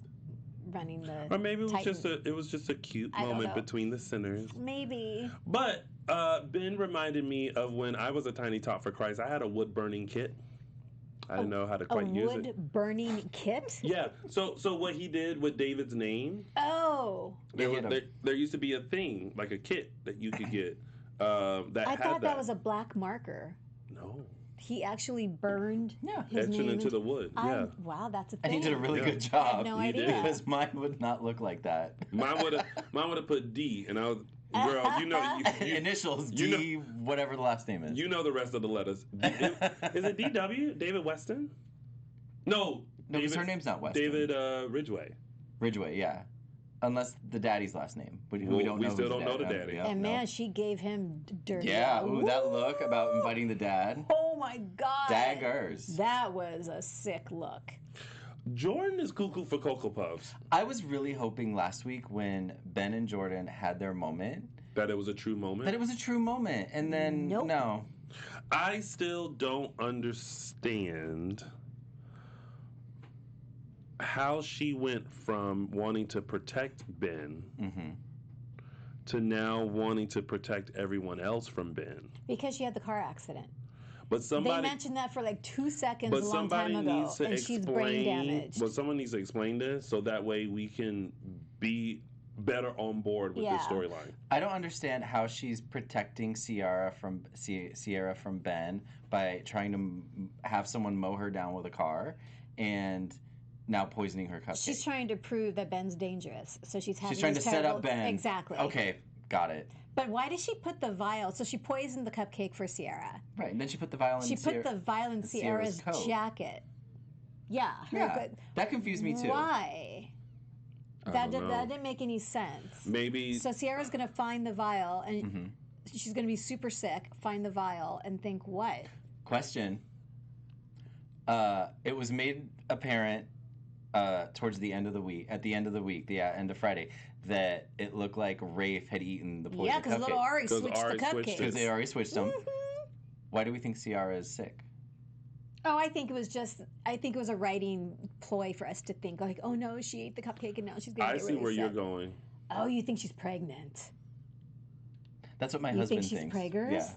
running the. Or maybe it was just a cute moment between the sinners. Maybe. But Ben reminded me of when I was a tiny tot for Christ. I had a wood burning kit. I didn't know how to quite use it. A wood burning kit? Yeah. So what he did with David's name. Oh. There used to be a thing, like a kit that you could get. I thought that was a black marker. No. He actually burned his etching name into the wood. Yeah. Wow, that's a thing. And he did a really good job. I had no idea. Because mine would not look like that. Mine would have put D, and I was Girl, you know, Initials you know- D, whatever the last name is. you know the rest of the letters. Is it DW? David Weston? No, No, because David, her name's not Weston. David Ridgway. Ridgway, yeah. Unless the daddy's last name. We Well, don't we know. still who's don't know the daddy. Yeah, And no. man, she gave him dirty. Yeah, ooh, that look about inviting the dad. Oh my God. Daggers. That was a sick look. Jordan is cuckoo for Cocoa Puffs. I was really hoping last week when Ben and Jordan had their moment That it was a true moment. that it was a true moment, and then Nope. no. I still don't understand how she went from wanting to protect Ben Mm-hmm. to now wanting to protect everyone else from Ben. Because she had the car accident. But somebody, They mentioned that for like 2 seconds but a long somebody time ago. needs to And she's brain explain. damaged. But someone needs to explain this so that way we can be better on board with this Yeah. storyline. I don't understand how she's protecting Sierra from Ben by trying to have someone mow her down with a car, and now poisoning her cupcake. She's trying to prove that Ben's dangerous. So she's having She's trying to these set terrible- up Ben. Exactly. Okay, got it. But why did she put the vial? So she poisoned the cupcake for Sierra. Right, and then she put the violin. She put the vial in Sierra's Sierra's coat. jacket. Yeah. Yeah, But that confused me too. why? I That don't know. didn't make any sense. Maybe So Sierra's going to find the vial, and Mm-hmm. she's going to be super sick, find the vial, and think, what? Question. It was made apparent towards the end of the week, the end of Friday, that it looked like Rafe had eaten the poison Yeah, because little cupcake. Ari 'Cause switched Ari the switched cupcake. it. Because they already switched them. Mhm. Why do we think Ciara is sick? Oh, I think it was a writing ploy for us to think, like, oh no, she ate the cupcake and now she's going to I get see really where you're sick. going. Oh, you think she's pregnant? That's what my You husband think she's thinks. preggers? Yeah.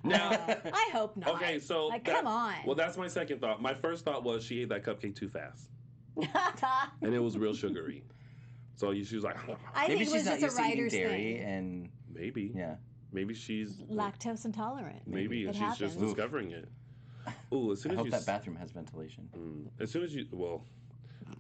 Now, I hope not. okay, so like, that- come on. Well, that's my second thought. My first thought was she ate that cupcake too fast, and it was real sugary. So she was like, I Maybe think it she's was not just used a to eating writer's dairy, thing. and maybe, yeah. maybe she's Lactose intolerant. maybe It she's just happens. discovering it. Ooh, as soon I as hope you that bathroom has ventilation. as soon as you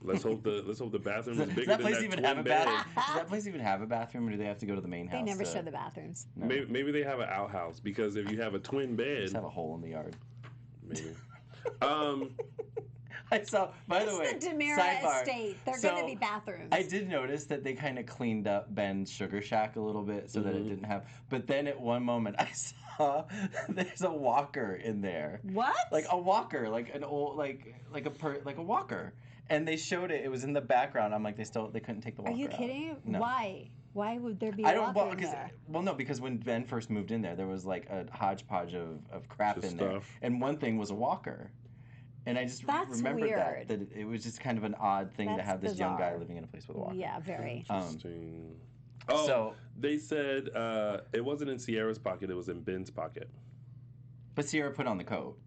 let's hope the bathroom is Does bigger that than place that even twin have a bed. bathroom? Does that place even have a bathroom, or do they have to go to the main house? They never to- show the bathrooms. No, Maybe they have an outhouse because if you have a twin bed, just have a hole in the yard. maybe. I saw. By the It's way, the DiMeras sidebar. estate. They're So, going to be bathrooms. I did notice that they kind of cleaned up Ben's Sugar Shack a little bit so that it didn't have. But then at one moment, I saw there's a walker in there, What? like a walker, like an old, like a walker, and they showed it. It was in the background. I'm like, they couldn't take the Are walker. you out. kidding? No. Why? Why would there be I a don't. walker in there? No, because when Ben first moved in there was like a hodgepodge of crap Just in there, stuff. and one thing was a walker. And I just That's remembered weird. that it was just kind of an odd thing to That's have this young guy bizarre. living in a place with a walker. Yeah, very. Interesting. Oh, So- they said it wasn't in Sierra's pocket; it was in Ben's pocket. But Sierra put on the coat.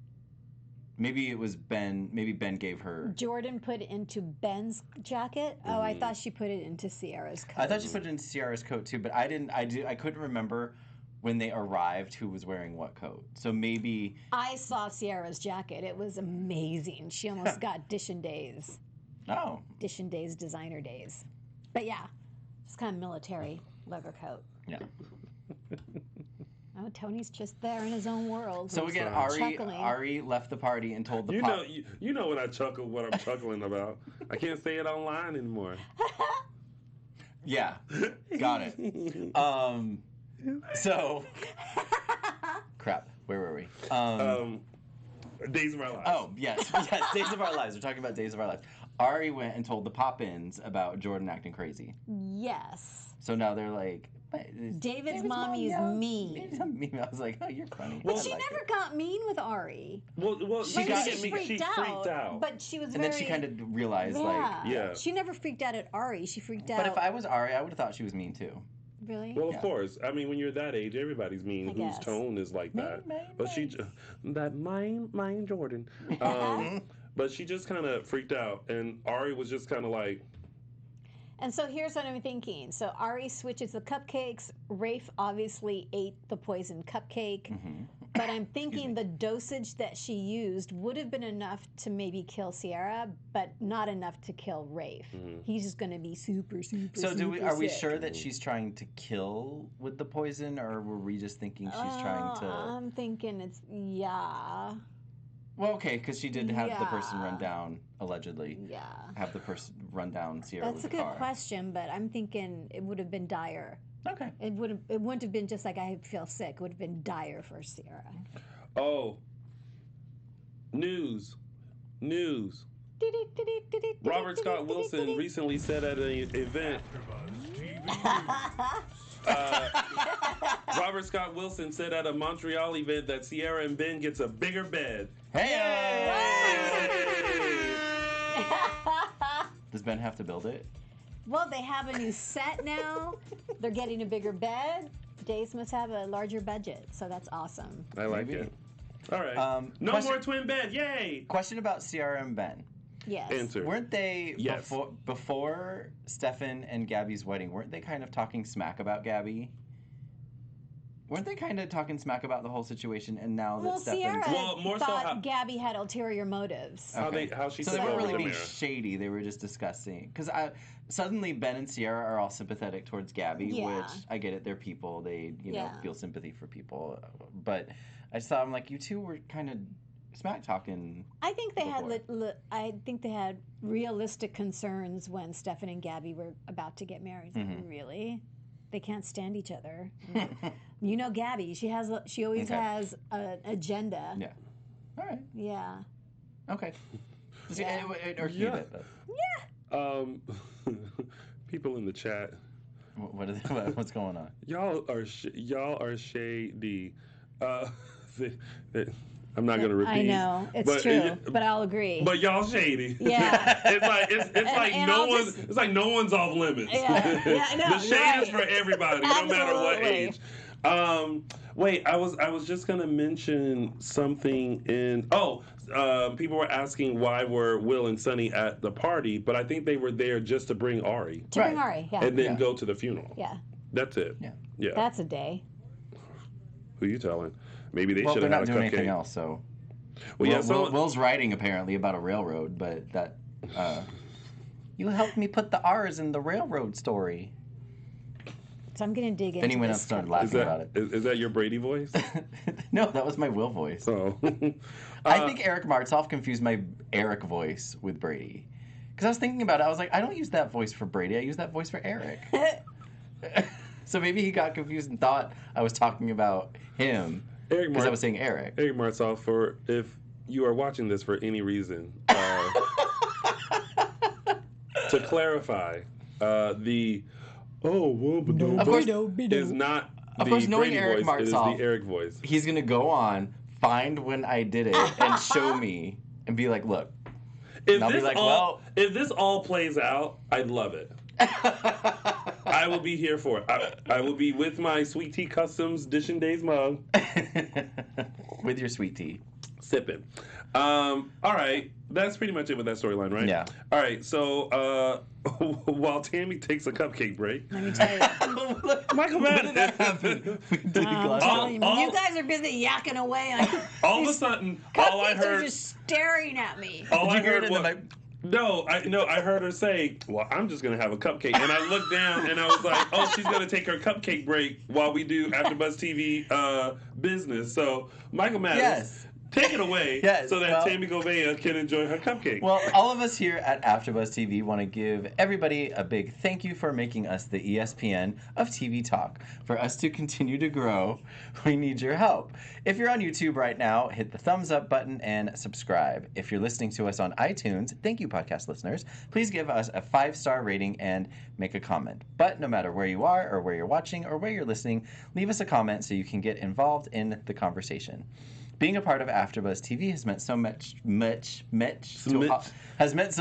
Maybe it was Ben. Maybe Ben gave her. Jordan put it into Ben's jacket. Oh, I thought she put it into Sierra's coat. I thought she put it in Sierra's coat too, but I didn't. I couldn't remember when they arrived who was wearing what coat. So maybe. I saw Sierra's jacket. It was amazing. She almost got Dishin Days. No. Dishin Days, designer days. But yeah, it's kind of military leather coat. Yeah. Oh, Tony's just there in his own world. So again, Chuckling. Ari left the party and told the You pop. know, you know when I chuckle, what I'm chuckling about. I can't say it online anymore. Yeah. Got it. So. Crap. Where were we? Days of Our Lives. Oh, yes. Yes, Days of Our Lives. We're talking about Days of Our Lives. Ari went and told the Pop-Ins about Jordan acting crazy. Yes. So now they're like, David's mommy is mean. I was like, oh, you're funny. Well, I She like never it. got mean with Ari. Well, She she got- didn't get me. She freaked out. But she was And very... then she kind of realized, like, Yeah. She never freaked out at Ari. She freaked out... but if I was Ari, I would have thought she was mean too. Really? Well, Yeah. of course. I mean, when you're that age, everybody's mean. I Whose guess. tone is like that? Mine, But she, that mine Jordan. But she just kind of freaked out, and Ari was just kind of like, And so here's what I'm thinking. So Ari switches the cupcakes. Rafe obviously ate the poisoned cupcake. But I'm thinking the dosage that she used would have been enough to maybe kill Sierra, but not enough to kill Rafe. He's just going to be super, super, So super are we sick. sure that she's trying to kill with the poison, or were we just thinking she's trying to... I'm thinking it's, yeah. Well, okay, because she did have the person Yeah. run down, allegedly. Yeah. Have the person run down Sierra That's a with the good car. question, but I'm thinking it would have been dire. Okay. It wouldn't have been just like I feel sick. It would have been dire for Sierra. Oh. News. Robert Scott Wilson recently said at an event. Robert Scott Wilson said at a Montreal event that Sierra and Ben gets a bigger bed. Hey! Does Ben have to build it? Well, they have a new set now. They're getting a bigger bed. Days must have a larger budget, so that's awesome. I like Maybe. it. All right. No question- more twin bed. Yay! Question about Sierra and Ben. Yes. Answer. Weren't they, Yes. before Stefan and Gabby's wedding, weren't they kind of talking smack about Gabby? Weren't they kind of talking smack about the whole situation, and now that Well, Stefan's... Sierra Well, more so thought how- Gabby had ulterior motives. How she So took they weren't over really being DiMeras. shady. They were just discussing. Because suddenly Ben and Sierra are all sympathetic towards Gabby, Yeah. which I get it. They're people. They know Yeah. feel sympathy for people. But I just thought, I'm like, you two were kind of smack talking. I think they had Before. I think they had realistic concerns when Stefan and Gabby were about to get married. Like, really? They can't stand each other. You know Gabby, she always Okay. has an agenda. Yeah. All right. Yeah. Okay. Just, Yeah. it irked me a bit, but People in the chat. what's going on? Y'all are shady. I'm not gonna repeat. I know it's but true, but I'll agree. But y'all shady. Yeah. it's I'll just- it's like no one's off limits. Yeah, no, The shade is right. for everybody, no matter what Absolutely. age. Wait, I was just gonna mention something people were asking why were Will and Sunny at the party, but I think they were there just to bring Ari to bring Ari, yeah. and then Yeah. go to the funeral. Yeah. That's it. Yeah. That's a day. Who you telling? Maybe they Well, should they're have not had a doing cupcake. anything else, so. Well, yeah, Will's writing apparently about a railroad, but that. You helped me put the R's in the railroad story. So I'm gonna dig into Then he went up this and started stuff. laughing about it. Is that your Brady voice? No, that was my Will voice. Oh. I think Eric Martsolf confused my Eric voice with Brady. Because I was thinking about it, I was like, I don't use that voice for Brady, I use that voice for Eric. So maybe he got confused and thought I was talking about him because I was saying Eric. Eric Martsolf, for if you are watching this for any reason, to clarify, the Of course, is not the Of course, knowing Brady Eric voice, it is the Martsolf- Eric voice. he's going to go on, find when I did it, and show me and be like, look. If I'll be this, like, if this all plays out, I'd love it. I will be here for it. I will be with my Sweet Tea Customs Dishin Days mug. With your sweet tea. Sipping. All right. That's pretty much it with that storyline, right? Yeah. All right. So while Tammy takes a cupcake break, Let me tell you. Michael What did that Madden. happen? We did I'm glass telling you, all- you guys are busy yakking away. All of a sudden, all I Cupcakes are heard, just staring at me. all Did I you hear heard it in the was, mic? no, I heard her say, "Well, I'm just gonna have a cupcake," and I looked down and I was like, "Oh, she's gonna take her cupcake break while we do AfterBuzz TV business." So, Michael Madden, Yes. take it away, Yes, so that well- Tammy Govea can enjoy her cupcake. Well, all of us here at AfterBuzz TV want to give everybody a big thank you for making us the ESPN of TV talk. For us to continue to grow, we need your help. If you're on YouTube right now, hit the thumbs up button and subscribe. If you're listening to us on iTunes, thank you, podcast listeners. Please give us a 5-star rating and make a comment. But no matter where you are or where you're watching or where you're listening, leave us a comment so you can get involved in the conversation. Being a part of AfterBuzz TV has meant so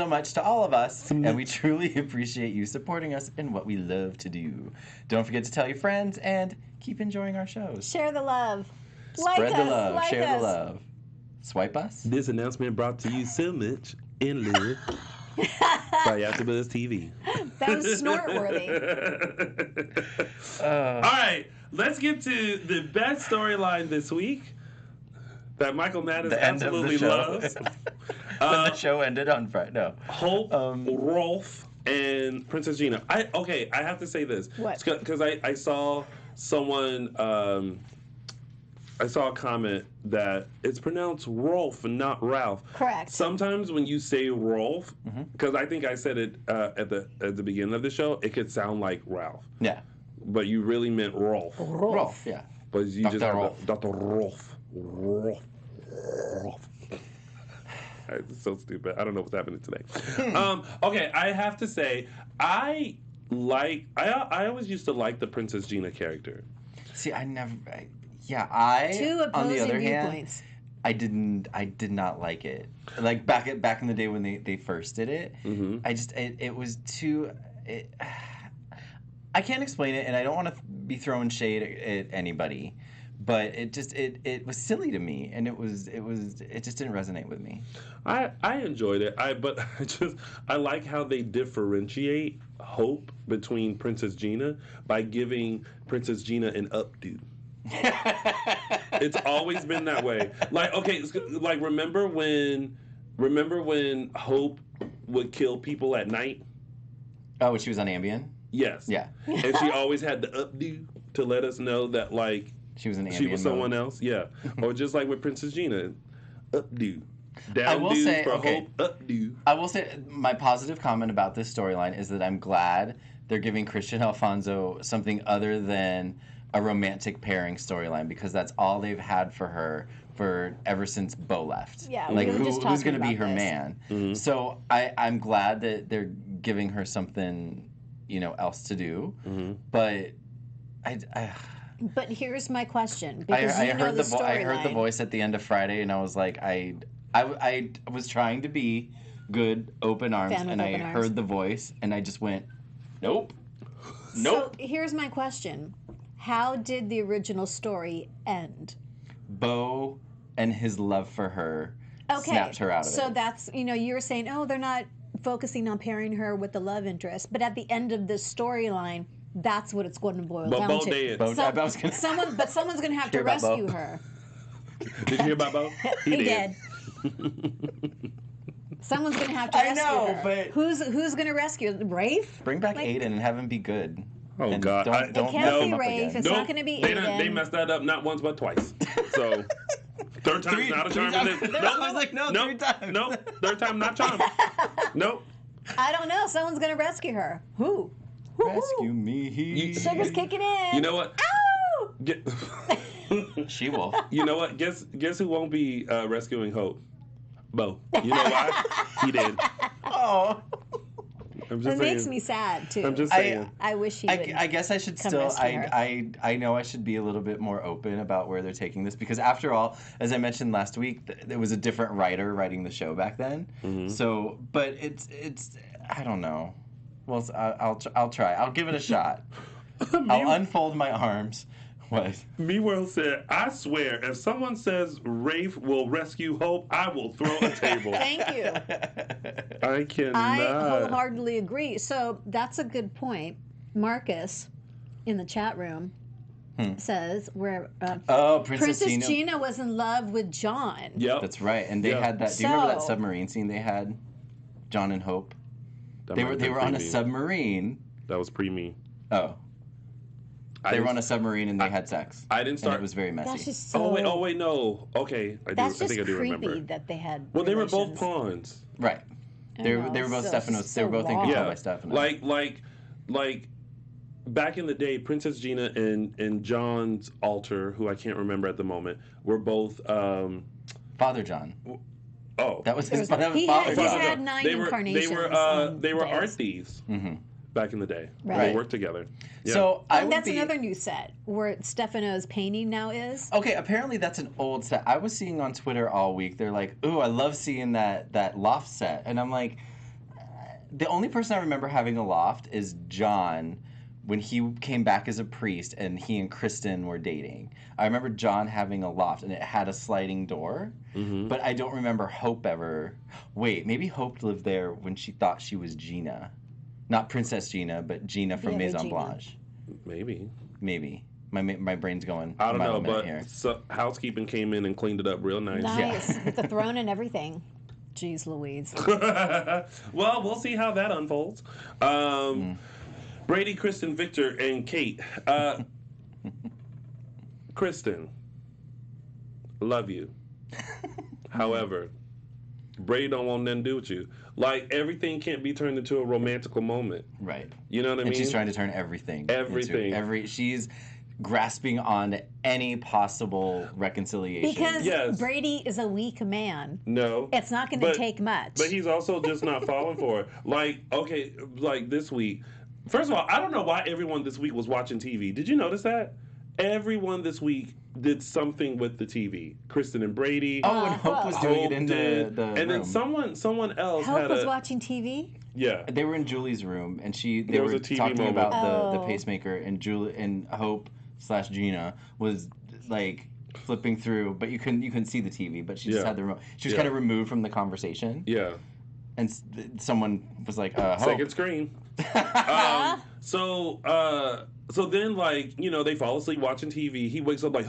much to all of us, and we truly appreciate you supporting us in what we love to do. Don't forget to tell your friends and keep enjoying our shows. Share the love. Spread the us, love, like share us. the love. Swipe us. This announcement brought to you so much in live by AfterBuzz TV. That was snort worthy. All right, let's get to the best storyline this week. that Michael Madden The end of the absolutely show. loves. When the show ended on Friday. No. Hope, Rolf, and Princess Gina. I have to say this. What? Because I saw someone, I saw a comment that it's pronounced Rolf and not Ralph. Correct. Sometimes when you say Rolf, because I think I said it at the beginning of the show, it could sound like Ralph. Yeah. But you really meant Rolf. Rolf, yeah. But you Dr. just Rolf. Dr. Rolf. Rolf. It's so stupid. I don't know what's happening today. Okay, I have to say, I always used to like the Princess Gina character. See, I never. Two on the opposing other hand, viewpoints. I did not like it. Like back in the day when they first did it, it was too. I can't explain it, and I don't want to be throwing shade at anybody, but it was silly to me, and it just didn't resonate with me. I enjoyed it. I like how they differentiate Hope between Princess Gina by giving Princess Gina an updo. It's always been that way. Like, okay, like remember when Hope would kill people at night? Oh, when she was on Ambien? Yes. Yeah. And she always had the updo to let us know that, like, She was in Ambien she was someone mode. else. Yeah. Or just like with Princess Gina, updo. I Down will do say, for okay. Hope, updo. I will say my positive comment about this storyline is that I'm glad they're giving Christian Alfonso something other than a romantic pairing storyline, because that's all they've had for her for ever since Bo left. Yeah, like we were just who's talking going to be about her this. man? So I'm glad that they're giving her something, else to do. But But here's my question, I because you know heard the I heard the storyline. voice at the end of Friday, and I was like, I was trying to be good, open arms, Fan with and I open arms. heard the voice, and I just went, nope. So here's my question: how did the original story end? Bo and his love for her Okay, snapped her out of so it. that's you were saying, oh, they're not focusing on pairing her with the love interest, but at the end of this storyline, that's what it's going to boil But down Bo to. dead. Bo- So- I was gonna- someone's going to have to Hear about Bo? rescue her. Did you hear about Bo? He did. Someone's going to have to I rescue know, her. but- Who's going to rescue her? Rafe? Bring back Like- Aiden and have him be good. Oh, And God. Don't, don't It can't mess be him up Rafe. again. It's not gonna be They Aiden. messed that up not once but twice. So third time's not a charm. times. Nope. I was like, no, Nope. 3 times. Nope. Third time not charm. Nope. I don't know. Someone's going to rescue her. Who? Rescue me. Sugar's kicking in. You know what? Ow! Get, She will. you know what? Guess who won't be rescuing Hope? Bo. You know why? He did. Oh. I'm just It saying. makes me sad too. I'm just saying. I wish he would. I guess I should come still. rescue her. I know I should be a little bit more open about where they're taking this, because after all, as I mentioned last week, there was a different writer writing the show back then. So, but it's I don't know. Well, I'll try. I'll give it a shot. I'll unfold my arms. What? MeWorld said, I swear, if someone says Rafe will rescue Hope, I will throw a table. Thank you. I cannot. I wholeheartedly agree. So that's a good point. Marcus, in the chat room, says where Princess Gina was in love with John. Yep. That's right, and they Yeah. had that. Do you remember that So- submarine scene they had? John and Hope. That They might were have they been were on a pre-me. submarine. That was pre-me. Oh. I They were didn't- on a submarine and they had sex. I didn't And start. it was very messy. That's just so. Oh wait, no. Okay, I That's think I just do creepy remember. that they had. Well, they were both relations. pawns. Right. They know, were both so- Stephanos. They were so both in wrong. control Yeah, by Stephanos. like back in the day, Princess Gina and John's altar, who I can't remember at the moment, were both. Father John. Oh, That was his. There's- That was he Father had- John. he had 9 they were incarnations they were on art days. thieves Mm-hmm. back in the day. Right. They worked together. Yeah. So I would That's be. another new set where Stefano's painting now is. Okay, apparently that's an old set. I was seeing on Twitter all week. They're like, "Ooh, I love seeing that loft set," and I'm like, the only person I remember having a loft is John when he came back as a priest and he and Kristen were dating. I remember John having a loft and it had a sliding door, but I don't remember Hope ever. Wait, maybe Hope lived there when she thought she was Gina. Not Princess Gina, but Gina from Yeah, Maison Regina. Blanche. Maybe. Maybe. My brain's going. I don't know, a minute but here. so, housekeeping came in and cleaned it up real nice. Nice. With the throne and everything. Jeez Louise. Well, we'll see how that unfolds. Brady, Kristen, Victor, and Kate. Kristen, love you. However, Brady don't want nothing to do with you. Like, everything can't be turned into a romantical moment. Right. You know what I mean? And she's trying to turn everything. Everything. She's grasping on any possible reconciliation. Because Brady is a weak man. No. It's not going to take much. But he's also just not falling for it. Like, okay, like this week. First of all, I don't know why everyone this week was watching TV. Did you notice that? Everyone this week did something with the TV. Kristen and Brady. Oh, and Hope was doing it in the and room. then someone else Hope was watching TV? Yeah. They were in Julie's room, and they was were a TV talking moment. about the pacemaker, and Hope/Gina was like flipping through, but you couldn't see the TV, but she just had the remote. She was kind of removed from the conversation. Yeah. And someone was like, Hope. Second screen. So then, like, you know, they fall asleep watching TV. He wakes up like,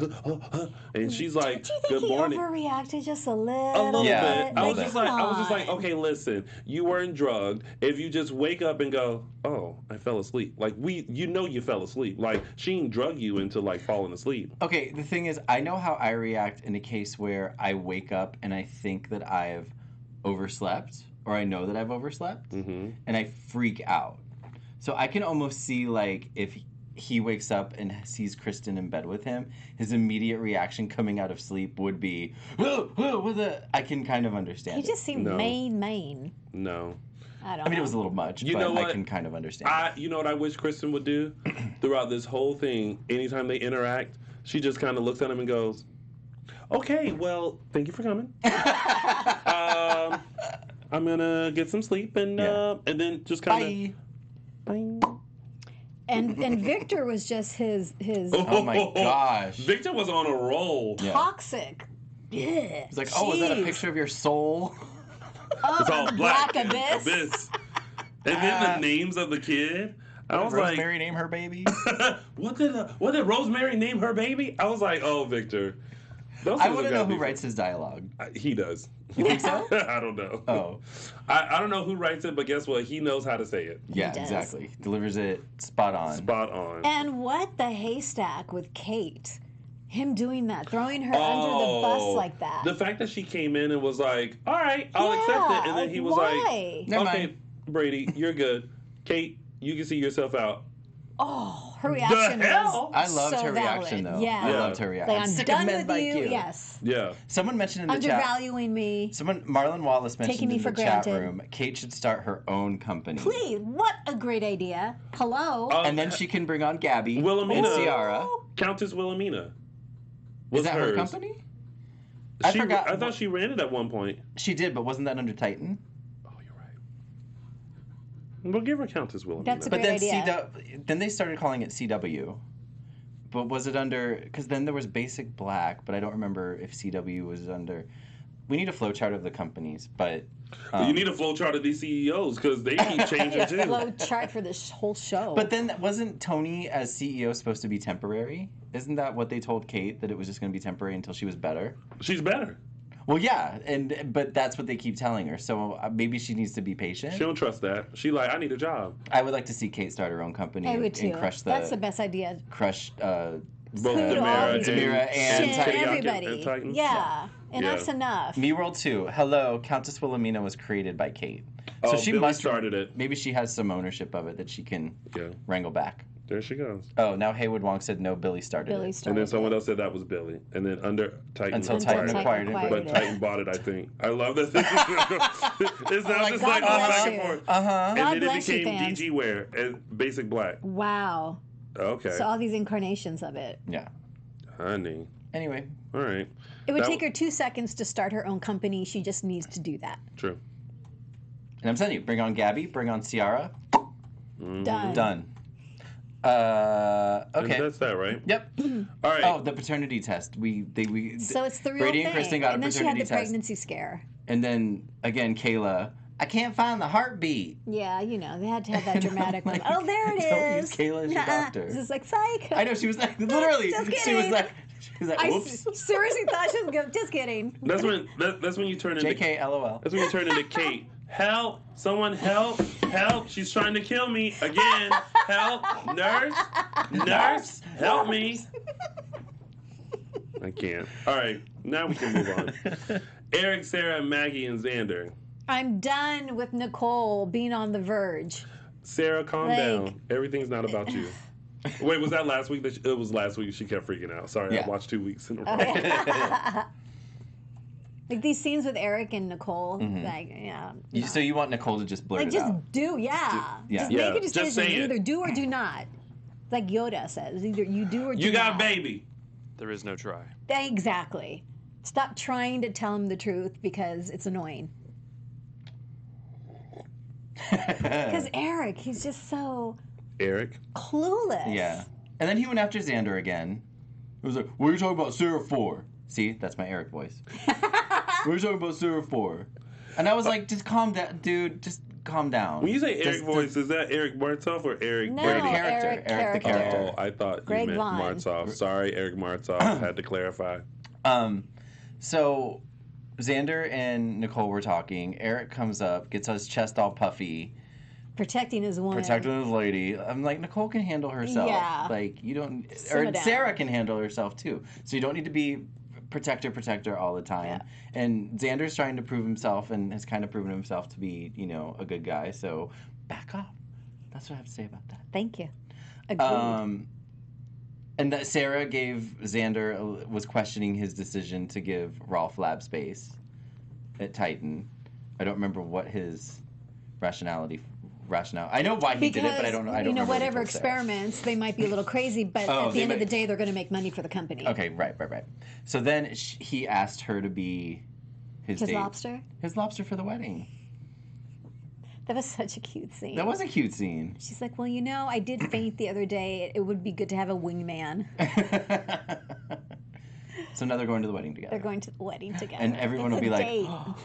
and she's like, "Did you think "Good morning." He overreacted just a little bit. Yeah, I was just come like, okay, listen, you weren't drugged. If you just wake up and go, oh, I fell asleep. Like you fell asleep. Like she didn't drug you into like falling asleep. Okay, the thing is, I know how I react in a case where I wake up and I think that I've overslept, or I know that I've overslept, and I freak out. So I can almost see, like, if he wakes up and sees Kristen in bed with him, his immediate reaction coming out of sleep would be, I can kind of understand. He just seemed main. No. I mean, it was a little much, but I can kind of understand. You know what I wish Kristen would do throughout this whole thing? Anytime they interact, she just kind of looks at him and goes, okay, well, thank you for coming. I'm going to get some sleep and then just kind of... Bye. And Victor was just his Oh my gosh. Victor was on a roll. Toxic. Yeah. He's like, oh, is that a picture of your soul? It's all black abyss. And then the names of the kid. I was like, Rosemary name her baby? what did Rosemary name her baby? I was like, oh, Victor. I want to know who writes his dialogue. He does. You think so? I don't know. Oh. I don't know who writes it, but guess what? He knows how to say it. Yeah, exactly. Delivers it spot on. Spot on. And what the haystack with Kate? Him doing that, throwing her under the bus like that. The fact that she came in and was like, all right, I'll accept it. And then he was like, okay, Brady, you're good. Kate, you can see yourself out. Oh, her reaction was I loved so her reaction, valid. though. Yeah. I loved her reaction. Like, I'm sick done of men with like you. Yes. Yeah. Someone mentioned in the chat. Undervaluing me. Marlon Wallace mentioned Taking me in for the chat granted. room, Kate should start her own company. Please, what a great idea. Hello. And then she can bring on Gabby Wilhelmina. and Ciara. Countess Wilhelmina. Is that her company? I forgot. I thought she ran it at one point. She did, but wasn't that under Titan? Oh, you're right. We'll give her Countess Wilhelmina. That's a great idea. Then they started calling it CW. But was it under... Because then there was Basic Black, but I don't remember if CW was under... We need a flowchart of the companies, but... you need a flowchart of these CEOs, because they keep changing, too. Flowchart for this whole show. But then, wasn't Tony as CEO supposed to be temporary? Isn't that what they told Kate, that it was just going to be temporary until she was better? She's better. Well, yeah, but that's what they keep telling her. So maybe she needs to be patient. She don't trust that. She like, I need a job. I would like to see Kate start her own company. I would too. And crush That's the best idea. Crush both DiMeras and everybody. And Titan. Yeah, enough's enough. Me World 2. Hello, Countess Wilhelmina was created by Kate. So she Billy must started it. Maybe she has some ownership of it that she can wrangle back. There she goes. Oh, now Haywood Wong said no, Billy started it. And then someone else said that was Billy. And then Titan Until Titan acquired it. But Titan bought it, I think. I love that. It's now just like back and forth. And then it became DG Wear and Basic Black. Wow. Okay. So all these incarnations of it. Yeah. Honey. Anyway. All right. It would take her 2 seconds to start her own company. She just needs to do that. True. And I'm telling you, bring on Gabby, bring on Ciara. Done. Okay. And that's that, right? Yep. All right. Oh, the paternity test. So it's the real Brady thing. and Kristen got and a then she paternity had the test. pregnancy scare. And then again, Kayla I can't find the heartbeat. Yeah, they had to have that dramatic one. Oh, there it Don't is. use Kayla as your doctor. This is like, psych. I know, she was like, literally, Just she was kidding. like, I oops. seriously thought she was good. Just kidding. That's when you turn into JK, LOL. That's when you turn into Kate. Help! Someone help! Help! She's trying to kill me again. Help! Nurse! Help me! I can't. All right, now we can move on. Eric, Sarah, Maggie, and Xander. I'm done with Nicole being on the verge. Sarah, calm down. Everything's not about you. Wait, was that last week? It was last week. She kept freaking out. Sorry, Yeah. I watched 2 weeks in a row. Like these scenes with Eric and Nicole, like, So you want Nicole to just blurt like it just out? do, yeah. Yeah. Just Yeah, make a just decision. say it. Either do or do not. Like Yoda says, either you do or do You got a not. baby. There is no try. Exactly. Stop trying to tell him the truth because it's annoying. Because Eric, he's just so Eric. clueless. Yeah. And then he went after Xander again. It was like, what are you talking about Sarah for? See, that's my Eric voice. What are you talking about Sarah for? And I was like, just calm down, dude. Just calm down. When you say Eric Just- voice, is that Eric Martov or Eric No, Brady? Character. Eric the character. Oh, I thought Greg you meant Vaughn. Martov. Sorry, Eric Martov. Had to clarify. So Xander and Nicole were talking. Eric comes up, gets his chest all puffy, Protecting his woman. protecting his lady. I'm like, Nicole can handle herself. Yeah. Like, you don't, Simmer or down. Sarah can handle herself too. So you don't need to be protector all the time. Yeah. And Xander's trying to prove himself and has kind of proven himself to be, a good guy. So back off. That's what I have to say about that. Thank you. Agreed. And that Sarah was questioning his decision to give Rolf lab space at Titan. I don't remember what his rationale. I know why he did it, but I don't know. I don't remember what he whatever told Sarah. experiments, they might be a little crazy, but Oh, at the they end of might- the day, they're going to make money for the company. Okay, right. So then he asked her to be his His date. lobster? His lobster for the wedding. That was such a cute scene. That was a cute scene. She's like, well, I did faint the other day. It would be good to have a wingman. So now they're going to the wedding together. They're going to the wedding together. And everyone It's will be a like, date. oh,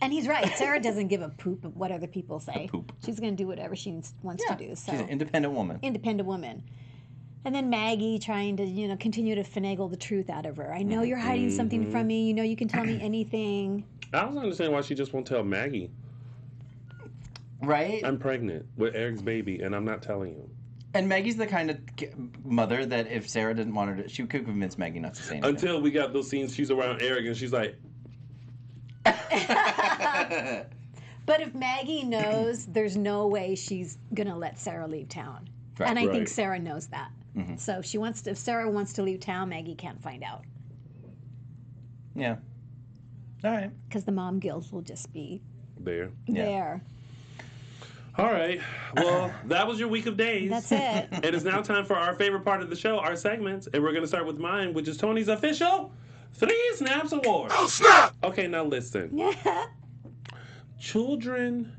And he's right. Sarah doesn't give a poop of what other people say. poop. She's going to do whatever she wants yeah, to do. So she's an independent woman. independent woman. And then Maggie trying to, continue to finagle the truth out of her. I know you're hiding something from me. You can tell me anything. I don't understand why she just won't tell Maggie. Right? I'm pregnant with Eric's baby, and I'm not telling you. And Maggie's the kind of mother that if Sarah didn't want her to, she could convince Maggie not to say anything. Until we got those scenes, she's around Eric, and she's like, But if Maggie knows, there's no way she's going to let Sarah leave town. Right. And I think Right. Sarah knows that. Mhm. So if Sarah wants to leave town, Maggie can't find out. Yeah. All right. Because the mom guilt will just be there. Yeah. there. All right. Well, that was your week of days. That's it. It is now time for our favorite part of the show, our segments. And we're going to start with mine, which is Tony's official 3 Snaps Award. Oh, snap! Okay, now listen. Children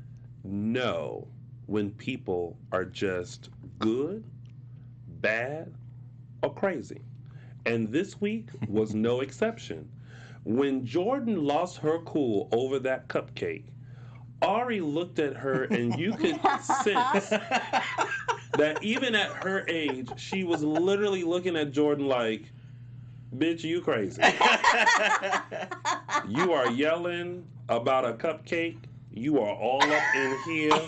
know when people are just good, bad, or crazy. And this week was no exception. When Jordan lost her cool over that cupcake, Ari looked at her and you could sense that even at her age, she was literally looking at Jordan like, bitch, you crazy. You are yelling about a cupcake. You are all up in here.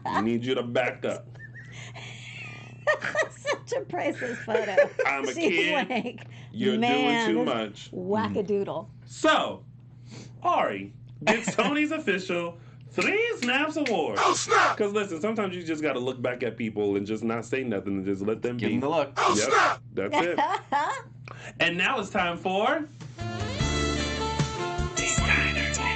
I need you to back up. Such a priceless photo. I'm a She's kid. like, You're man, doing too this much. Wackadoodle. So, Ari gets Tony's official 3 Snaps Award. Oh, snap! Because listen, sometimes you just got to look back at people and just not say nothing and just let them Give be. him the look. Oh, yep, snap! That's it. And now it's time for... Designer Days.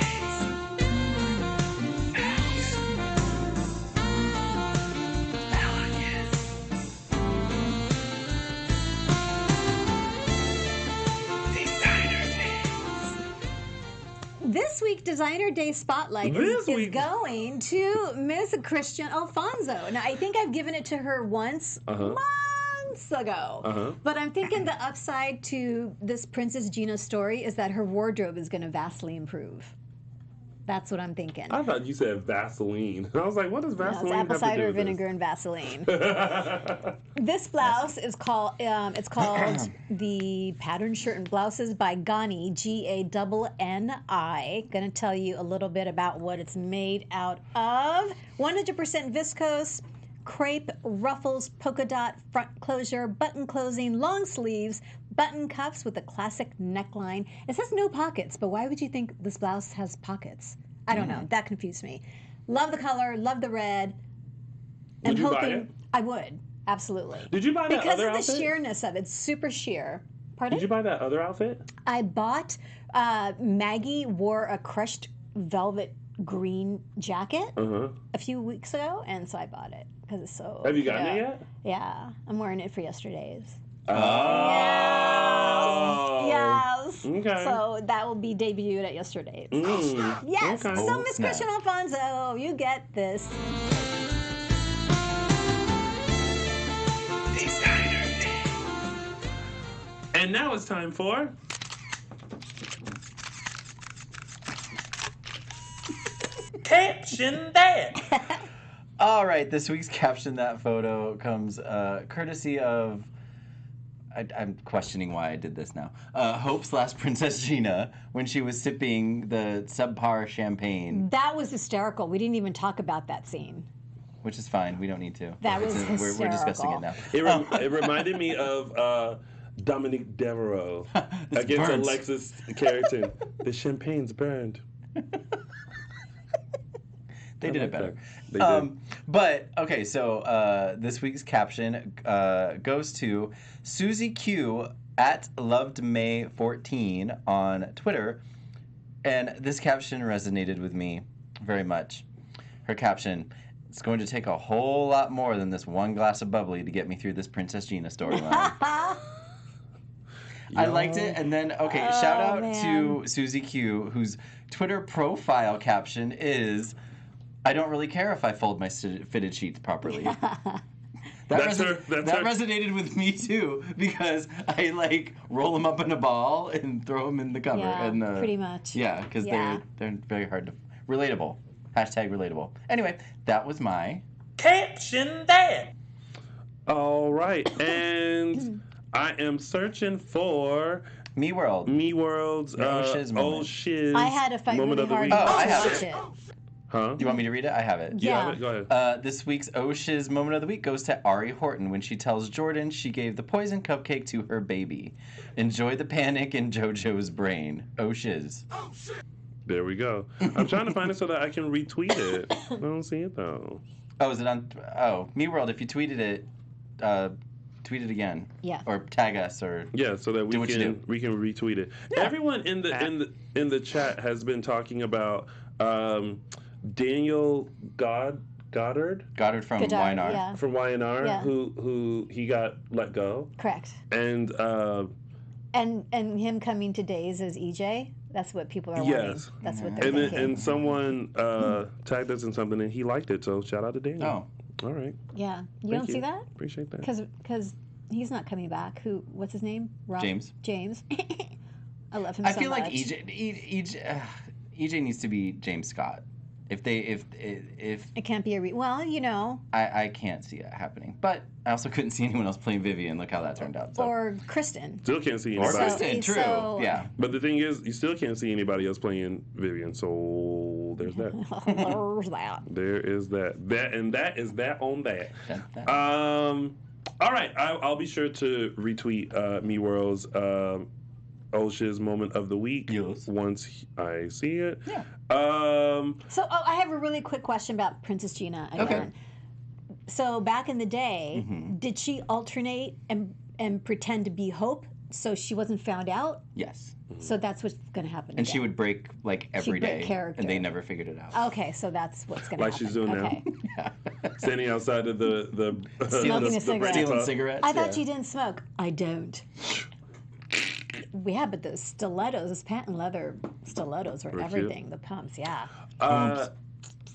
This week, Designer Day Spotlight is This week- going to Miss Christian Alfonso. Now, I think I've given it to her once, months ago. But I'm thinking the upside to this Princess Gina story is that her wardrobe is going to vastly improve. That's what I'm thinking. I thought you said Vaseline. I was like, what does No, Vaseline it's apple have to do cider with vinegar and Vaseline. This blouse is called the Pattern Shirt and Blouses by Gani, Ganni. Gonna tell you a little bit about what it's made out of. 100% viscose, crepe, ruffles, polka dot, front closure, button closing, long sleeves, button cuffs with a classic neckline. It says no pockets, but why would you think this blouse has pockets? I don't know. That confused me. Love the color, love the red. Would you buy it? I would, absolutely. Did you buy that because other of the outfit? sheerness of it, it's super sheer. Pardon? Did you buy that other outfit? I bought, Maggie wore a crushed velvet green jacket a few weeks ago, and so I bought it because it's so Have you gotten cute. it yet? Yeah, I'm wearing it for yesterday's. Oh. Yes. Okay. So that will be debuted at yesterday's. Yes. Okay. So Oh, Miss snap. Christian Alfonso, you get this. And now it's time for... Caption that. All right, this week's Caption That photo comes courtesy of... I'm questioning why I did this now. Hope/Princess Gina when she was sipping the subpar champagne, That was hysterical. We didn't even talk about that scene. which is fine. We don't need to. That was We're discussing it now. It reminded me of Dominique Devereaux This against burns. Alexis Carrington. The champagne's burned. They did it better. They did. But, okay, so this week's caption goes to Susie Q at LovedMay14 on Twitter. And this caption resonated with me very much. Her caption, it's going to take a whole lot more than this one glass of bubbly to get me through this Princess Gina storyline. I liked it, and then, okay, shout out to Susie Q, whose Twitter profile caption is, I don't really care if I fold my fitted sheets properly. That's her. Resonated with me, too, because I, roll them up in a ball and throw them in the cover. Yeah, and, pretty much. Yeah, because Yeah. they're very hard to... Relatable. Hashtag relatable. Anyway, that was my... Caption that. All right, and I am searching for Me World. Me World's Your shiz moment. old shiz I had to fight moment really of the hard week. Oh, I to have watch it. it. Huh? Do you want me to read it? I have it. You Yeah. have it? Go ahead. This week's Oh Shiz moment of the week goes to Ari Horton when she tells Jordan she gave the poison cupcake to her baby. Enjoy the panic in JoJo's brain. Oh Shiz. There we go. I'm trying to find it so that I can retweet it. I don't see it though. Oh, is it on? Oh, Me World. If you tweeted it, tweet it again. Yeah. Or tag us or. Yeah, so that Do what you do. we can retweet it. Everyone in the chat has been talking about Daniel Goddard Goddard from Goddard, YNR. yeah. from YNR Yeah. who he got let go, Correct. and And him coming to Days as EJ. That's what people are Yes. wanting. That's what they're and then, thinking. and someone tagged us in something and he liked it, so shout out to Daniel. Oh. All right, Yeah. You Thank don't you. see that? Appreciate that. Because he's not coming back. What's his name? James. James. I love him I so feel much. like EJ needs to be James Scott. If It can't be well, I can't see it happening. But I also couldn't see anyone else playing Vivian. Look how that turned out. So. or Kristen. Still can't see Or anybody. Kristen, true. so- Yeah. But the thing is, you still can't see anybody else playing Vivian. So there's that. There's that. There is that. That is that on that. That. All right, I'll be sure to retweet Me World's Oh Shiz moment of the week Yes. once I see it. Yeah. So I have a really quick question about Princess Gina again. Okay. So back in the day, Mm-hmm. did she alternate and pretend to be Hope so she wasn't found out? Yes. So that's what's going to happen. And she again. would break every break day, character. and they never figured it out. Okay, so that's what's going to Like happen. she's doing now. Okay. Standing outside of the Smoking a cigarette. Stealing cigarettes. I thought yeah. you didn't smoke. I don't. Yeah, but the stilettos, those patent leather stilettos were Were cute. everything. The pumps, yeah.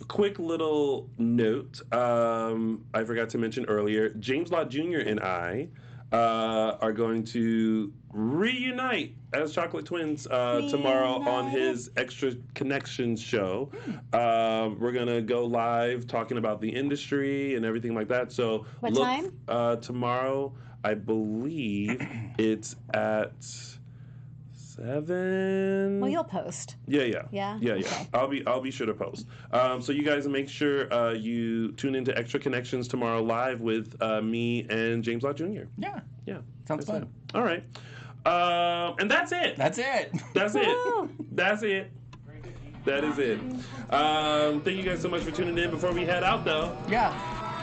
Quick little note. I forgot to mention earlier. James Lott Jr. and I are going to reunite as chocolate twins tomorrow on his Extra Connections show. We're going to go live talking about the industry and everything like that. So what time? Tomorrow, I believe it's at 7. Well, you'll post. Yeah. Okay. I'll be sure to post. So you guys make sure you tune into Extra Connections tomorrow live with me and James Lott Jr. Yeah. Sounds That's fun. it. All right. And that's it. That's it. That's it. That's it. That is it. Thank you guys so much for tuning in. Before we head out, though, Yeah.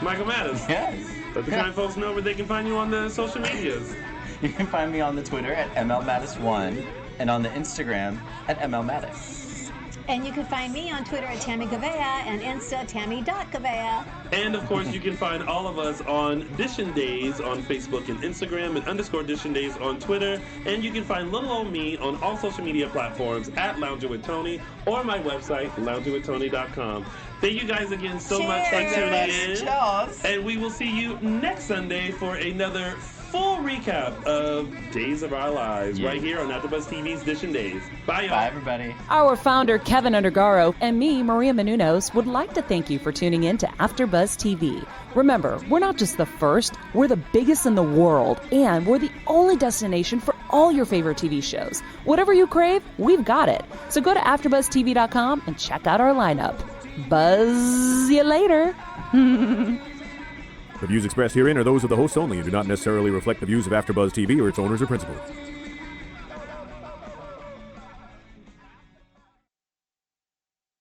Michael Mattis. Yes. Let the kind folks know where they can find you on the social medias. You can find me on the Twitter at MLMattis1 and on the Instagram at MLMattis. And you can find me on Twitter at Tammy Gavea and Insta Tammy.Gavea. And of course, you can find all of us on Dishin Days on Facebook and Instagram and _Dishin Days on Twitter. And you can find little old me on all social media platforms at Lounging with Tony or my website, loungingwithtony.com. Thank you guys again so much for tuning in. Cheers. And we will see you next Sunday for another full recap of Days of Our Lives right here on AfterBuzz TV's Dishin Days. Bye, y'all. Bye, everybody. Our founder, Kevin Undergaro, and me, Maria Menounos, would like to thank you for tuning in to AfterBuzz TV. Remember, we're not just the first, we're the biggest in the world, and we're the only destination for all your favorite TV shows. Whatever you crave, we've got it. So go to AfterBuzzTV.com and check out our lineup. Buzz you later. The views expressed herein are those of the hosts only and do not necessarily reflect the views of AfterBuzz TV or its owners or principals.